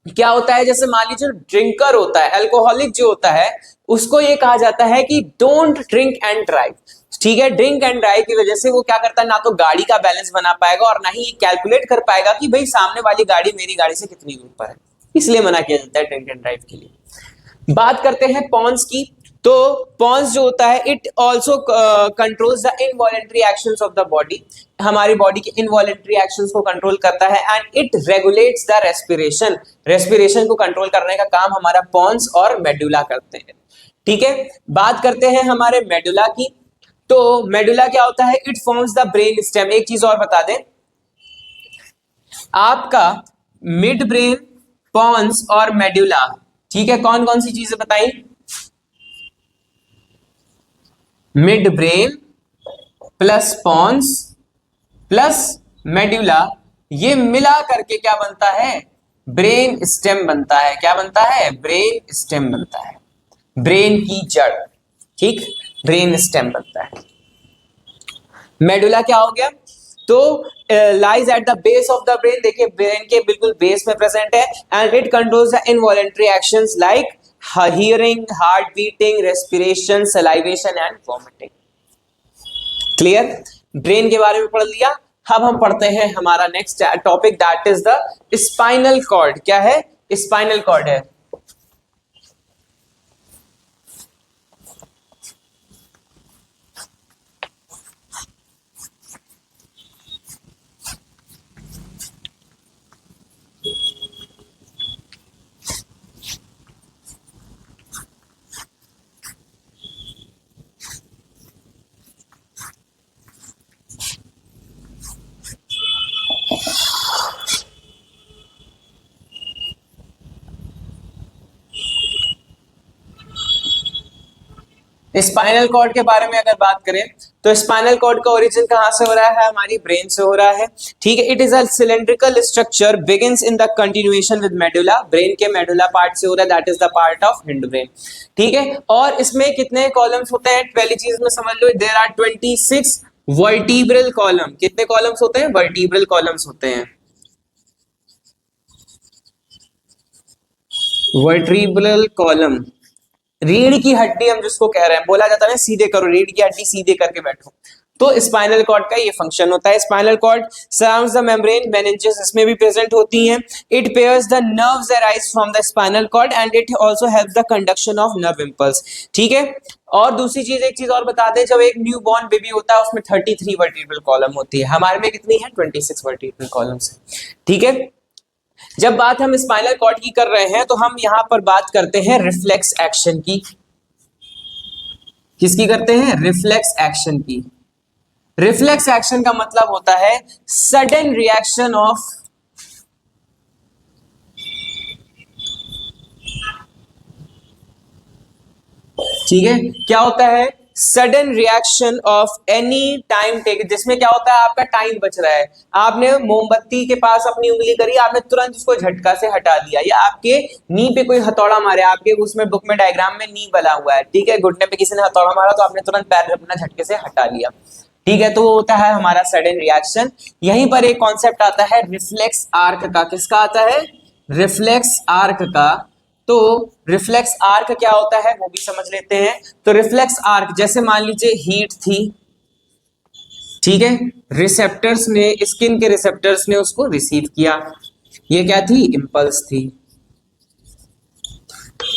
क्या होता है, जैसे मान लीजिए ड्रिंकर होता है, अल्कोहलिक जो होता है, उसको ये कहा जाता है कि डोंट ड्रिंक एंड ड्राइव। ठीक है, ड्रिंक एंड ड्राइव की वजह से वो क्या करता है, ना तो गाड़ी का बैलेंस बना पाएगा और ना ही कैलकुलेट कर पाएगा कि भाई सामने वाली गाड़ी मेरी गाड़ी से कितनी दूर पर है। इसलिए मना किया जाता है ड्रिंक एंड ड्राइव के लिए। बात करते हैं पॉन्स की। तो पॉन्स जो होता है it also controls the involuntary actions of the body, हमारी बॉडी के इनवॉलेंट्री एक्शंस को कंट्रोल करता है, and it regulates the respiration, respiration को कंट्रोल करने का काम हमारा पॉन्स और मेडुला करते हैं। ठीक है, बात करते हैं हमारे मेडुला की। तो मेडुला क्या होता है, it forms the brain stem. एक चीज और बता दें, आपका मिड ब्रेन, पॉन्स और मेडुला, ठीक है, कौन कौन सी चीजें बताई, mid brain plus pons plus medulla, ये मिला करके क्या बनता है, ब्रेन स्टेम बनता है। क्या बनता है, ब्रेन स्टेम बनता है, ब्रेन की जड़। ठीक, ब्रेन स्टेम बनता है। मेडुला क्या हो गया, तो lies at the base of the brain, देखिए ब्रेन के बिल्कुल बेस में प्रेजेंट है, and it controls the involuntary actions like hearing, heart beating, respiration, salivation and vomiting। Clear, brain के बारे में पढ़ लिया। अब हम पढ़ते हैं हमारा next topic, that is the spinal cord. क्या है, स्पाइनल कॉर्ड है। स्पाइनल कॉर्ड के बारे में अगर बात करें तो स्पाइनल कॉर्ड का ओरिजिन कहां से हो रहा है, हमारी ब्रेन से हो रहा है। ठीक है, it is a cylindrical structure, begins in the continuation with medulla, brain के मेडुला पार्ट से हो रहा है, that is the part of hind brain. ठीक है, और इसमें कितने कॉलम्स होते हैं, पहली चीज में समझ लो, देयर आर 26 वर्टिब्रल कॉलम। कितने कॉलम्स होते हैं, वर्टिब्रल कॉलम्स होते हैं, वर्टिब्रल कॉलम, रीढ़ की हड्डी हम जिसको कह रहे हैं, बोला जाता है सीधे करो, रीढ़ की हड्डी सीधे करके बैठो, तो स्पाइनल कॉर्ड का ये फंक्शन होता है। Spinal cord surrounds the membrane, meninges इसमें भी प्रेजेंट होती हैं। It pairs the nerves arise from the spinal cord and it also helps the conduction of nerve impulse. ठीक है, और दूसरी चीज, एक चीज और बता दें, जब एक न्यू बॉर्न बेबी होता है उसमें 33 वर्टिब्रल कॉलम होती है, हमारे में कितनी है, 26 वर्टिब्रल कॉलम्स है। ठीक है, जब बात हम स्पाइनल कॉर्ड की कर रहे हैं तो हम यहां पर बात करते हैं रिफ्लेक्स एक्शन की। किसकी करते हैं, रिफ्लेक्स एक्शन की। रिफ्लेक्स एक्शन का मतलब होता है सडन रिएक्शन ऑफ ठीक है, क्या होता है, sudden reaction of any time take, जिसमें क्या होता है, आपका टाइम बच रहा है, आपने मोमबत्ती के पास अपनी उंगली करी, आपने तुरंत उसको झटका से हटा दिया, या आपके नी पे कोई हथौड़ा मारे, आपके उसमें बुक में डायग्राम में नी बना हुआ है, ठीक है, घुटने पे किसी ने हथौड़ा मारा तो आपने तुरंत पैर अपना झटके से हटा लिया। ठीक है, तो वो होता है हमारा सडन रिएक्शन। यहीं पर एक कॉन्सेप्ट आता है रिफ्लेक्स आर्क का। किसका आता है, रिफ्लेक्स आर्क का। तो रिफ्लेक्स आर्क क्या होता है वो भी समझ लेते हैं। तो रिफ्लेक्स आर्क, जैसे मान लीजिए हीट थी, ठीक है, रिसेप्टर्स ने, स्किन के रिसेप्टर्स ने उसको रिसीव किया, ये क्या थी, इंपल्स थी।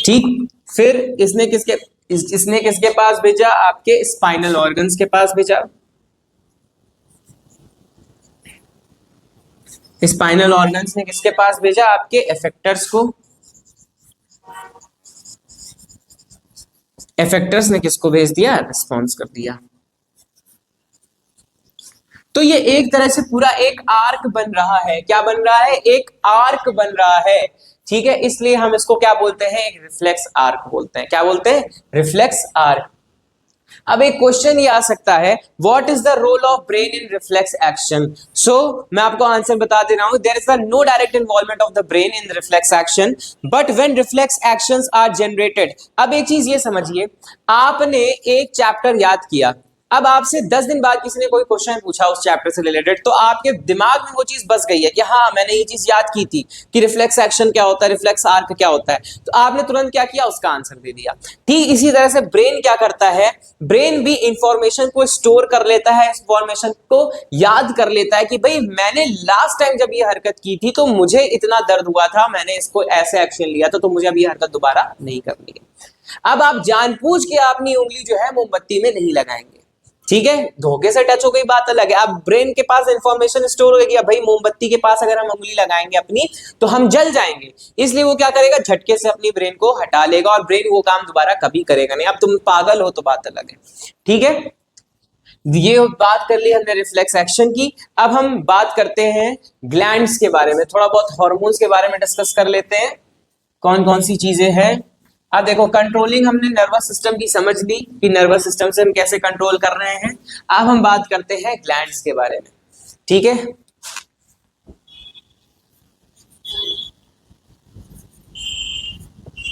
ठीक, फिर इसने किसके पास भेजा, आपके स्पाइनल ऑर्गन्स के पास भेजा, स्पाइनल ऑर्गन्स ने किसके पास भेजा, आपके इफेक्टर्स को, इफेक्टर्स ने किसको भेज दिया, रिस्पॉन्स कर दिया। तो ये एक तरह से पूरा एक आर्क बन रहा है। क्या बन रहा है, एक आर्क बन रहा है। ठीक है, इसलिए हम इसको क्या बोलते हैं, एक रिफ्लेक्स आर्क बोलते हैं। क्या बोलते हैं, रिफ्लेक्स आर्क। अब एक क्वेश्चन ये आ सकता है, what is the role of brain in reflex action. So मैं आपको आंसर बता दे रहा हूं, there is no direct involvement of the brain in reflex action, but when reflex actions are generated. अब एक चीज ये समझिए, आपने एक चैप्टर याद किया, अब आपसे 10 दिन बाद किसी ने कोई क्वेश्चन पूछा उस चैप्टर से रिलेटेड, तो आपके दिमाग में वो चीज बस गई है कि हाँ मैंने ये चीज याद की थी कि रिफ्लेक्स एक्शन क्या होता है, रिफ्लेक्स आर्क क्या होता है, तो आपने तुरंत क्या किया, उसका आंसर दे दिया। ठीक इसी तरह से ब्रेन क्या करता है, ब्रेन भी इंफॉर्मेशन को स्टोर कर लेता है, इंफॉर्मेशन को याद कर लेता है कि भाई मैंने लास्ट टाइम जब ये हरकत की थी तो मुझे इतना दर्द हुआ था, मैंने इसको ऐसे एक्शन लिया था, तो मुझे अब ये हरकत दोबारा नहीं करनी है। अब आप जानबूझ के अपनी उंगली जो है मोमबत्ती में नहीं लगाएंगे, ठीक है, धोखे से टच हो गई बात अलग है। अब ब्रेन के पास इंफॉर्मेशन स्टोर हो गई कि भाई मोमबत्ती के पास अगर हम उंगली लगाएंगे अपनी तो हम जल जाएंगे, इसलिए वो क्या करेगा, झटके से अपनी ब्रेन को हटा लेगा और ब्रेन वो काम दोबारा कभी करेगा नहीं। अब तुम पागल हो तो बात अलग है, ठीक है। ये बात कर ली हमने रिफ्लेक्स एक्शन की। अब हम बात करते हैं ग्लैंड्स के बारे में, थोड़ा बहुत हार्मोन्स के बारे में डिस्कस कर लेते हैं, कौन कौन सी चीजें हैं। अब देखो, कंट्रोलिंग हमने नर्वस सिस्टम की समझ ली कि नर्वस सिस्टम से हम कैसे कंट्रोल कर रहे हैं। अब हम बात करते हैं ग्लैंड्स के बारे में, ठीक है।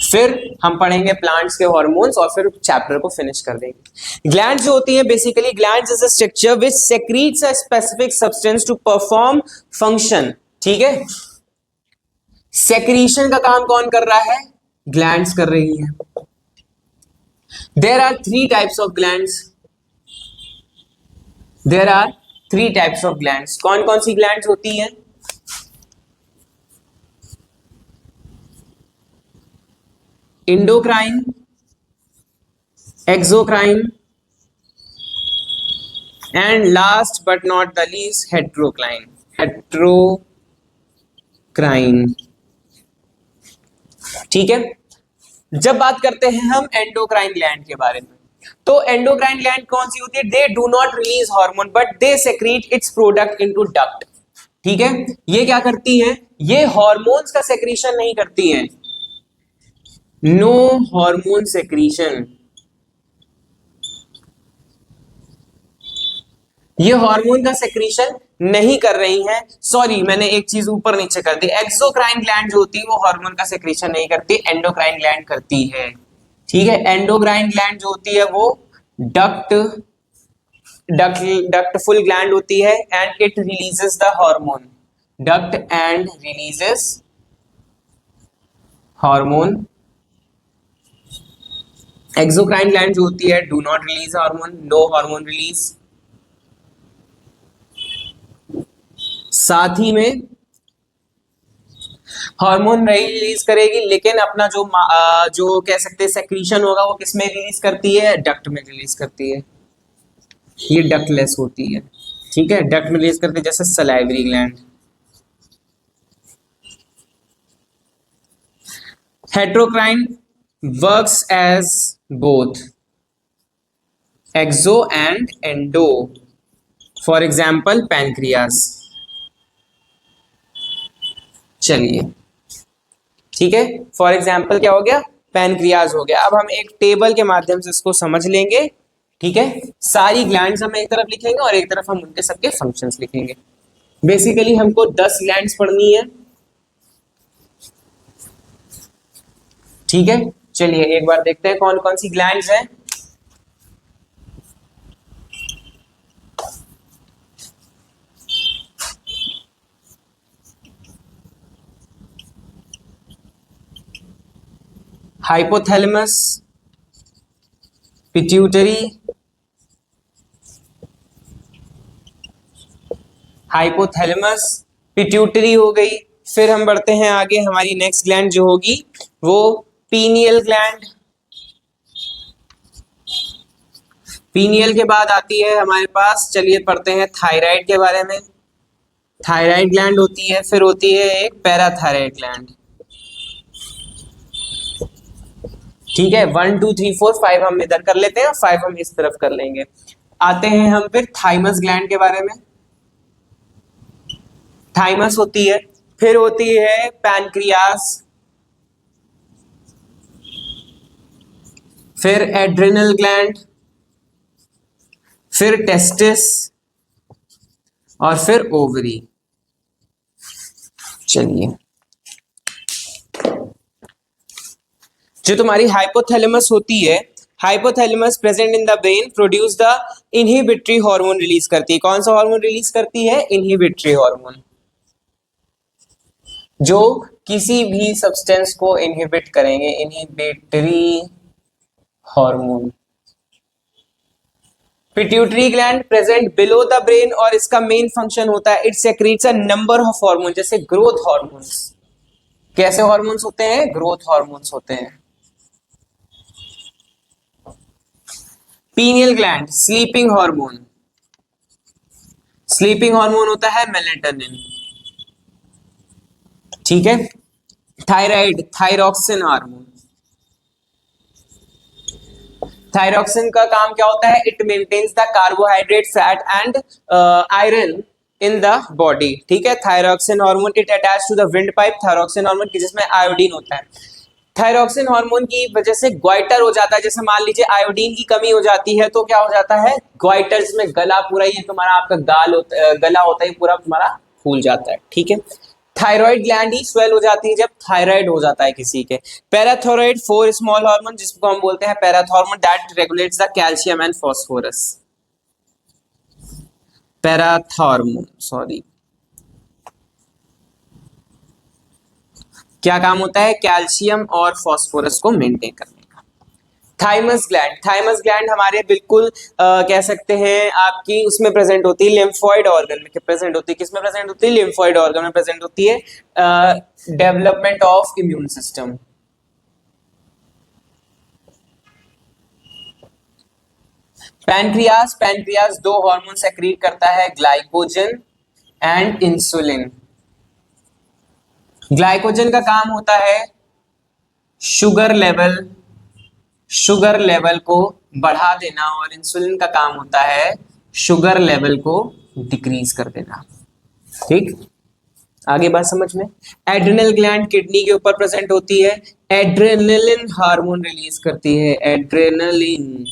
फिर हम पढ़ेंगे प्लांट्स के हार्मोन्स और फिर चैप्टर को फिनिश कर देंगे। ग्लैंड्स जो होती हैं, basically glands is a structure which secretes a specific substance to perform function, ठीक है। सेक्रीशन का काम कौन कर रहा है, ग्लैंड्स कर रही है। There are three types of glands, there are three types of glands. कौन कौन सी ग्लैंड्स होती हैं, endocrine, exocrine and last but not the least heterocrine, heterocrine, ठीक है। जब बात करते हैं हम एंडोक्राइन ग्लैंड के बारे में, तो एंडोक्राइन ग्लैंड कौन सी होती है, they do not release hormone but they secrete it's product into duct, ठीक है। ये क्या करती हैं, ये हार्मोन्स का सेक्रीशन नहीं करती हैं, नो हार्मोन सेक्रीशन, ये हार्मोन का सेक्रीशन नहीं कर रही हैं। सॉरी, मैंने एक चीज ऊपर नीचे कर दी, एक्सोक्राइन ग्लैंड जो होती है वो हार्मोन का सेक्रीशन नहीं करती, एंडोक्राइन ग्लैंड करती है, ठीक है। एंडोक्राइन ग्लैंड जो होती है वो डक्टफुल ग्लैंड होती है and it releases the hormone, duct and releases hormone. Exocrine gland जो होती है do not release hormone, no hormone release. साथ ही में हार्मोन नहीं रिलीज करेगी, लेकिन अपना जो कह सकते हैं सेक्रीशन होगा वो किस में रिलीज करती है, डक्ट में रिलीज करती है, ये डक्टलेस होती है, ठीक है। डक्ट में रिलीज करती है, जैसे salivary gland. Heterocrine works as both exo and endo, for example pancreas, चलिए, ठीक है। फॉर एग्जाम्पल क्या हो गया, पैनक्रियाज हो गया। अब हम एक टेबल के माध्यम से इसको समझ लेंगे, ठीक है। सारी ग्लैंड्स हम एक तरफ लिखेंगे और एक तरफ हम उनके सबके फंक्शंस लिखेंगे। बेसिकली हमको 10 ग्लैंड्स पढ़नी है, ठीक है। चलिए एक बार देखते हैं कौन कौन सी ग्लैंड्स हैं। हाइपोथैलेमस, पिट्यूटरी, हाइपोथैलेमस, पिट्यूटरी हो गई। फिर हम बढ़ते हैं आगे, हमारी नेक्स्ट ग्लैंड जो होगी वो पीनियल ग्लैंड। पीनियल के बाद आती है हमारे पास, चलिए पढ़ते हैं थायराइड के बारे में। थायराइड ग्लैंड होती है, फिर होती है एक पैराथायराइड ग्लैंड, ठीक है। 1 2 3 4 5 हम इधर कर लेते हैं और 5 हम इस तरफ कर लेंगे। आते हैं हम फिर थाइमस ग्लैंड के बारे में। थाइमस होती है, फिर होती है पैनक्रियास, फिर एड्रिनल ग्लैंड, फिर टेस्टिस और फिर ओवरी। चलिए, जो तुम्हारी हाइपोथैलेमस होती है, hypothalamus present in the brain produce the inhibitory hormone release करती है। कौन सा हार्मोन रिलीज करती है, इनहिबिटरी हार्मोन, जो किसी भी सब्सटेंस को इनहिबिट करेंगे, inhibitory hormone. Pituitary gland present below the brain और इसका मेन फंक्शन होता है it secretes a number of hormone, जैसे ग्रोथ हार्मोन्स। कैसे हार्मोन्स होते हैं, ग्रोथ हार्मोन्स होते हैं। Pineal gland, sleeping hormone, sleeping hormone होता है मेलेटोनिन, ठीक है। थायराइड, थायरॉक्सिन हार्मोन, थायरॉक्सिन का काम क्या होता है? It maintains the carbohydrate, fat and iron in the body, ठीक है। Thyroxine hormone it attach to the wind pipe, thyroxine hormone की जिसमें आयोडीन होता है। थायरॉक्सिन हार्मोन की वजह से ग्वाइटर हो जाता है, जैसे मान लीजिए आयोडीन की कमी हो जाती है तो क्या हो जाता है? ग्वाइटर्स में गला पूरा, ये तुम्हारा आपका गला होता है पूरा तुम्हारा फूल जाता है, ठीक है। थायराइड ग्लैंड ही स्वेल हो जाती है जब थायराइड हो जाता है किसी के। पैराथायराइड, फोर स्मॉल हार्मोन जिसको हम बोलते हैं parathormone, that regulates the calcium and phosphorus. Parathormone, sorry, क्या काम होता है? कैल्शियम और फॉस्फोरस को मेंटेन करने का। थाइमस ग्लैंड, थाइमस ग्लैंड हमारे बिल्कुल कह सकते हैं आपकी उसमें प्रेजेंट होती है लिम्फोइड ऑर्गन में, प्रेजेंट होती है, किसमें प्रेजेंट होती है? लिम्फोइड ऑर्गन में प्रेजेंट होती है। Development of immune system. Pancreas, pancreas दो हार्मोन सेक्रीट करता है, ग्लाइकोजन एंड इंसुलिन। ग्लाइकोजन का काम होता है शुगर लेवल, शुगर लेवल को बढ़ा देना, और इंसुलिन का काम होता है शुगर लेवल को डिक्रीज कर देना, ठीक। आगे बात समझ में। एड्रिनल ग्लैंड किडनी के ऊपर प्रेजेंट होती है, एड्रेनलिन हार्मोन रिलीज करती है। एड्रेनलिन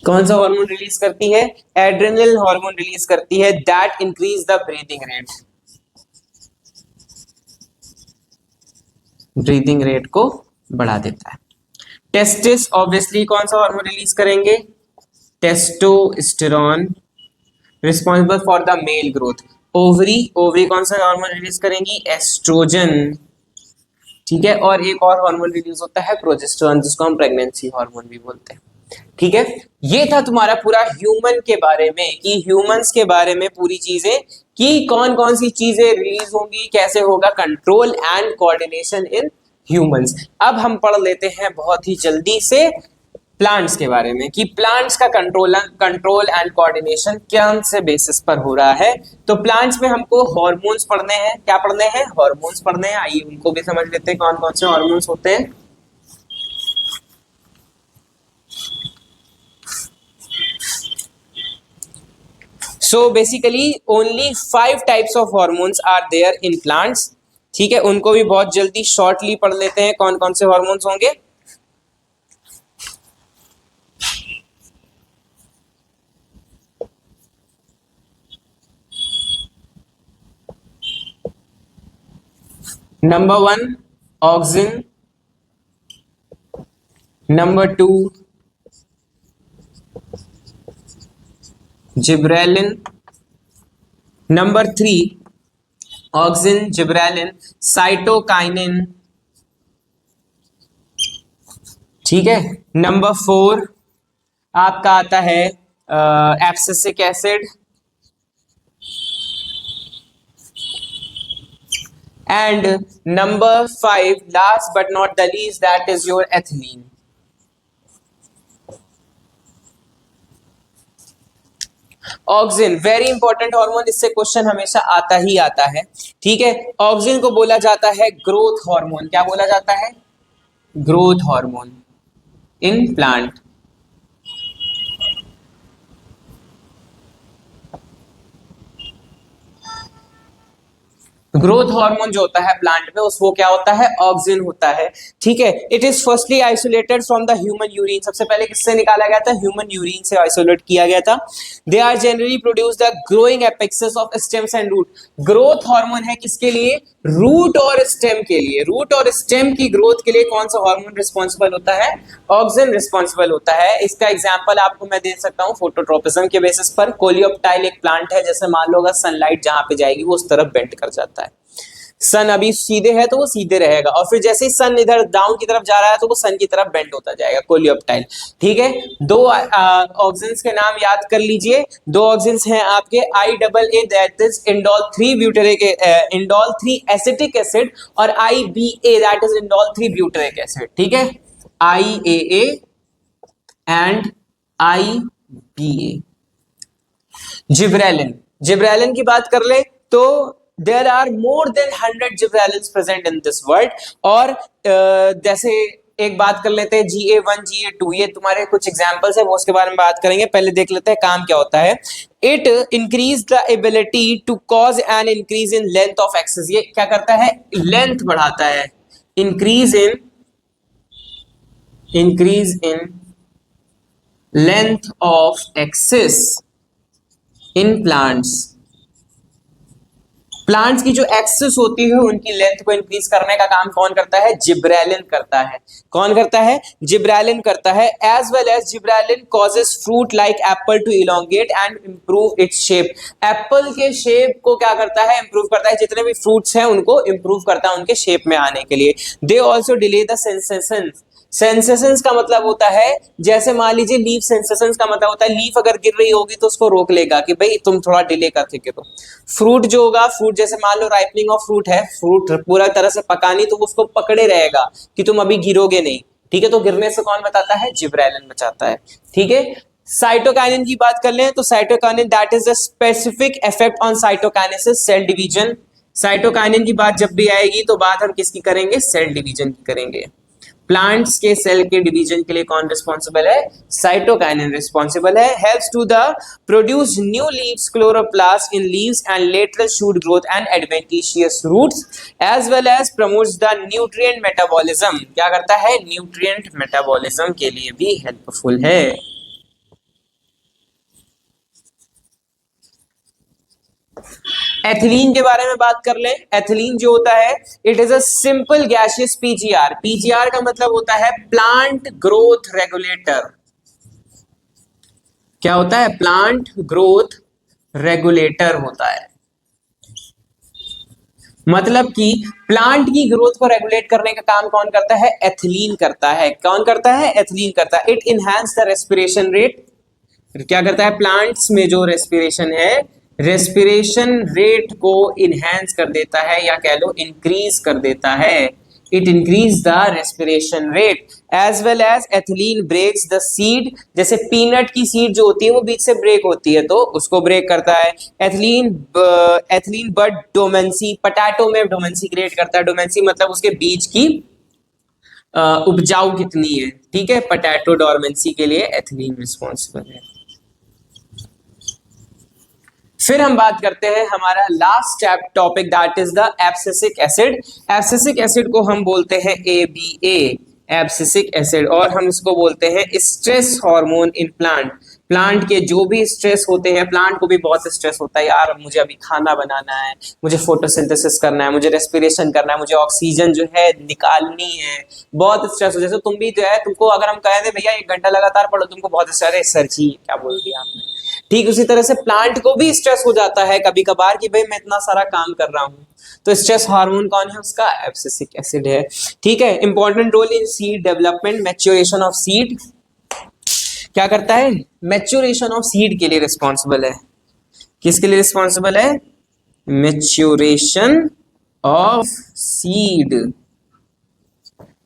कौन सा हार्मोन रिलीज करती है? एड्रेनल हार्मोन रिलीज करती है, that increase the breathing rate, breathing rate को बढ़ा देता है। टेस्टिस ऑब्वियसली कौन सा हार्मोन रिलीज करेंगे? Testosterone, responsible for the male growth. Ovary, ovary कौन सा हार्मोन रिलीज करेंगी? एस्ट्रोजन, ठीक है। और एक और हार्मोन रिलीज होता है प्रोजेस्टेरोन, जिसको हम प्रेगनेंसी हार्मोन भी बोलते हैं, ठीक है। ये था तुम्हारा पूरा ह्यूमन के बारे में, कि ह्यूमंस के बारे में पूरी चीजें, कि कौन कौन सी चीजें रिलीज होंगी, कैसे होगा control and coordination in humans. अब हम पढ़ लेते हैं बहुत ही जल्दी से प्लांट्स के बारे में, कि प्लांट्स का कंट्रोल एंड कोऑर्डिनेशन कौन से बेसिस पर हो रहा है। तो प्लांट्स में हमको हार्मोन्स पढ़ने हैं। क्या पढ़ने हैं? हार्मोन्स पढ़ने हैं। आइए उनको भी समझ लेते हैं, कौन कौन से हार्मोन्स होते हैं। So basically only 5 types of hormones are there in plants, ठीक है। उनको भी बहुत जल्दी शॉर्टली पढ़ लेते हैं, कौन कौन से हॉर्मोन्स होंगे। Number 1 auxin, number 2 gibberellin, number 3 auxin, gibberellin, cytokinin, ठीक है। नंबर 4 आपका आता है abscisic acid, and number 5 last but not the least that is your ethylene. Auxin very important hormone, इससे क्वेश्चन हमेशा आता ही आता है, ठीक है। ऑक्सिन को बोला जाता है ग्रोथ हार्मोन। क्या बोला जाता है? Growth hormone in plant. Growth hormone जो होता है प्लांट में उस वो क्या होता है? ऑक्सिन होता है, ठीक है। It is firstly isolated from the human urine. सबसे पहले किससे निकाला गया था? ह्यूमन यूरिन से आइसोलेट किया गया था। They are generally produce the growing apexes of stems and root. Growth hormone है किसके लिए? रूट और स्टेम के लिए। रूट और स्टेम की ग्रोथ के लिए कौन सा हार्मोन रिस्पॉन्सिबल होता है? ऑक्सिन रिस्पॉन्सिबल होता है। इसका एग्जांपल आपको मैं दे सकता हूं फोटोट्रोपिज्म के बेसिस पर। कोलियोप्टाइल एक प्लांट है, जैसे मान लो अगर सनलाइट जहां पे जाएगी वो उस तरफ बेंड कर जाता है। सन अभी सीधे है तो वो सीधे रहेगा, और फिर जैसे ही सन इधर डाउन की तरफ जा रहा है तो वो सन की तरफ बेंड होता जाएगा। कोलियोप्टाइल, ठीक है। दो ऑक्सिन्स के नाम याद कर लीजिए। दो ऑक्सिन्स हैं आपके IAA, that is indole 3 butyric, indole 3 acetic acid, और IBA that is indole 3 butyric acid, ठीक है। IAA and IBA। Gibberellin, gibberellin की बात कर ले तो there are more than 100 gibberellins present in this world. और जैसे एक बात कर लेते हैं GA1 GA2, ये तुम्हारे कुछ एग्जांपल्स है, वो उसके बारे में बात करेंगे। पहले देख लेते हैं काम क्या होता है। It increase the ability to cause an increase in length of axis. ये क्या करता है? लेंथ बढ़ाता है। Increase in length of axis in plants की जो एक्सिस होती है उनकी लेंथ को इंक्रीज करने का काम कौन करता है? जिब्रेलिन करता है। कौन करता है? जिब्रेलिन करता है। As well as gibberellin causes fruit like apple to elongate and improve its shape. Apple के शेप को क्या करता है? इंप्रूव करता है। जितने भी फ्रूट्स हैं उनको इंप्रूव करता है उनके शेप में आने के लिए। They also delay the sensation. Sensations का मतलब होता है, जैसे मान लीजिए लीफ सेंसेशंस का मतलब होता है लीफ अगर गिर रही होगी तो उसको रोक लेगा कि भाई तुम थोड़ा डिले करके गिरो। फ्रूट जो होगा, फ्रूट जैसे मान लो राइपनिंग ऑफ फ्रूट है, फ्रूट पूरा तरह से पका नहीं तो उसको पकड़े रहेगा कि तुम अभी गिरोगे नहीं। ठीक है, तो गिरने से कौन बताता है? जिब्रेलिन बचाता है। ठीक है, साइटोकाइनिन की बात कर लें तो cytokinin that is the specific effect on cytokinesis, cell division. Cytokinin की बात जब भी आएगी तो बात हम किसकी करेंगे? सेल डिवीजन की करेंगे। प्लांट्स के सेल के डिवीजन के लिए कौन रिस्पॉन्सिबल है? साइटोकाइनिन रिस्पॉन्सिबल है। Helps to the produce new leaves, chloroplast in leaves and lateral shoot growth and adventitious roots as well as promotes the nutrient metabolism. क्या करता है? न्यूट्रिएंट मेटाबॉलिज्म के लिए भी हेल्पफुल है। एथिलीन के बारे में बात कर लें। एथिलीन जो होता है, it is a simple gaseous PGR. PGR का मतलब होता है प्लांट ग्रोथ रेगुलेटर। क्या होता है? प्लांट ग्रोथ रेगुलेटर होता है। मतलब कि प्लांट की ग्रोथ को रेगुलेट करने का काम कौन करता है? एथिलीन करता है। कौन करता है? एथिलीन करता है। It enhance the respiration rate. क्या करता है? प्लांट्स में जो रेस्पिरेशन है, रेस्पिरेशन रेट को इनहेंस कर देता है या कह लो इंक्रीज कर देता है। It increase the respiration rate. As well as ethylene breaks the seed. जैसे पीनट की सीड जो होती है वो बीच से ब्रेक होती है तो उसको ब्रेक करता है। एथिलीन बट डोमेंसी, पोटैटो में डोमेंसी क्रिएट करता है। डोमेंसी मतलब उसके बीज की उपजाऊ कितनी है। ठीक है, पोटैटो डोरमेंसी के लिए एथिलीन रिस्पॉन्सिबल है। फिर हम बात करते हैं हमारा last topic that is the abscisic acid. Abscisic acid को हम बोलते हैं ABA, एब्सिसिक एसिड, और हम इसको बोलते हैं stress hormone in plant. Plant के जो भी स्ट्रेस होते हैं, प्लांट को भी बहुत स्ट्रेस होता है, यार मुझे अभी खाना बनाना है, मुझे फोटोसिंथेसिस करना है, मुझे रेस्पिरेशन करना है, मुझे ऑक्सीजन जो है निकालनी है, बहुत स्ट्रेस हो। जैसे तुम भी जो है, तुमको अगर हम कहें भैया 1 घंटा लगातार पढ़ो, तुमको बहुत स्ट्रेस, सर जी क्या बोल दिया आपने। ठीक उसी तरह से प्लांट को भी स्ट्रेस हो जाता है कभी कभार कि भाई मैं इतना सारा काम कर रहा हूं, तो स्ट्रेस हार्मोन कौन है? उसका एब्सिसिक एसिड है। ठीक है, important role in seed development, maturation of seed. क्या करता है? मैच्योरेशन ऑफ सीड के लिए रिस्पॉन्सिबल है। किसके लिए रिस्पॉन्सिबल है? Maturation of seed.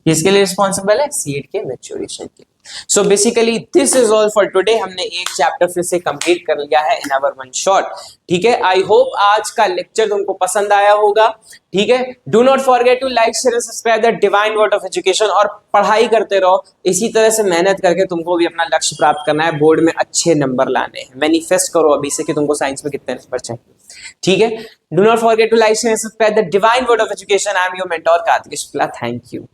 किसके लिए रिस्पॉन्सिबल है? सीड के मैच्योरेशन के। So basically this is all for today. हमने एक चैप्टर फिर से कंप्लीट कर लिया है इन आवर वन शॉट। ठीक है, आई होप आज का लेक्चर तुमको पसंद आया होगा। ठीक है, do not forget to like share and subscribe the divine word of education, और पढ़ाई करते रहो। इसी तरह से मेहनत करके तुमको भी अपना लक्ष्य प्राप्त करना है, बोर्ड में अच्छे नंबर लाने हैं। मैनिफेस्ट करो अभी से कि तुमको साइंस में कितने नंबर चाहिए। ठीक है, do not forget to like share and subscribe the divine word of education. I am your mentor Kartik Shukla. Thank you.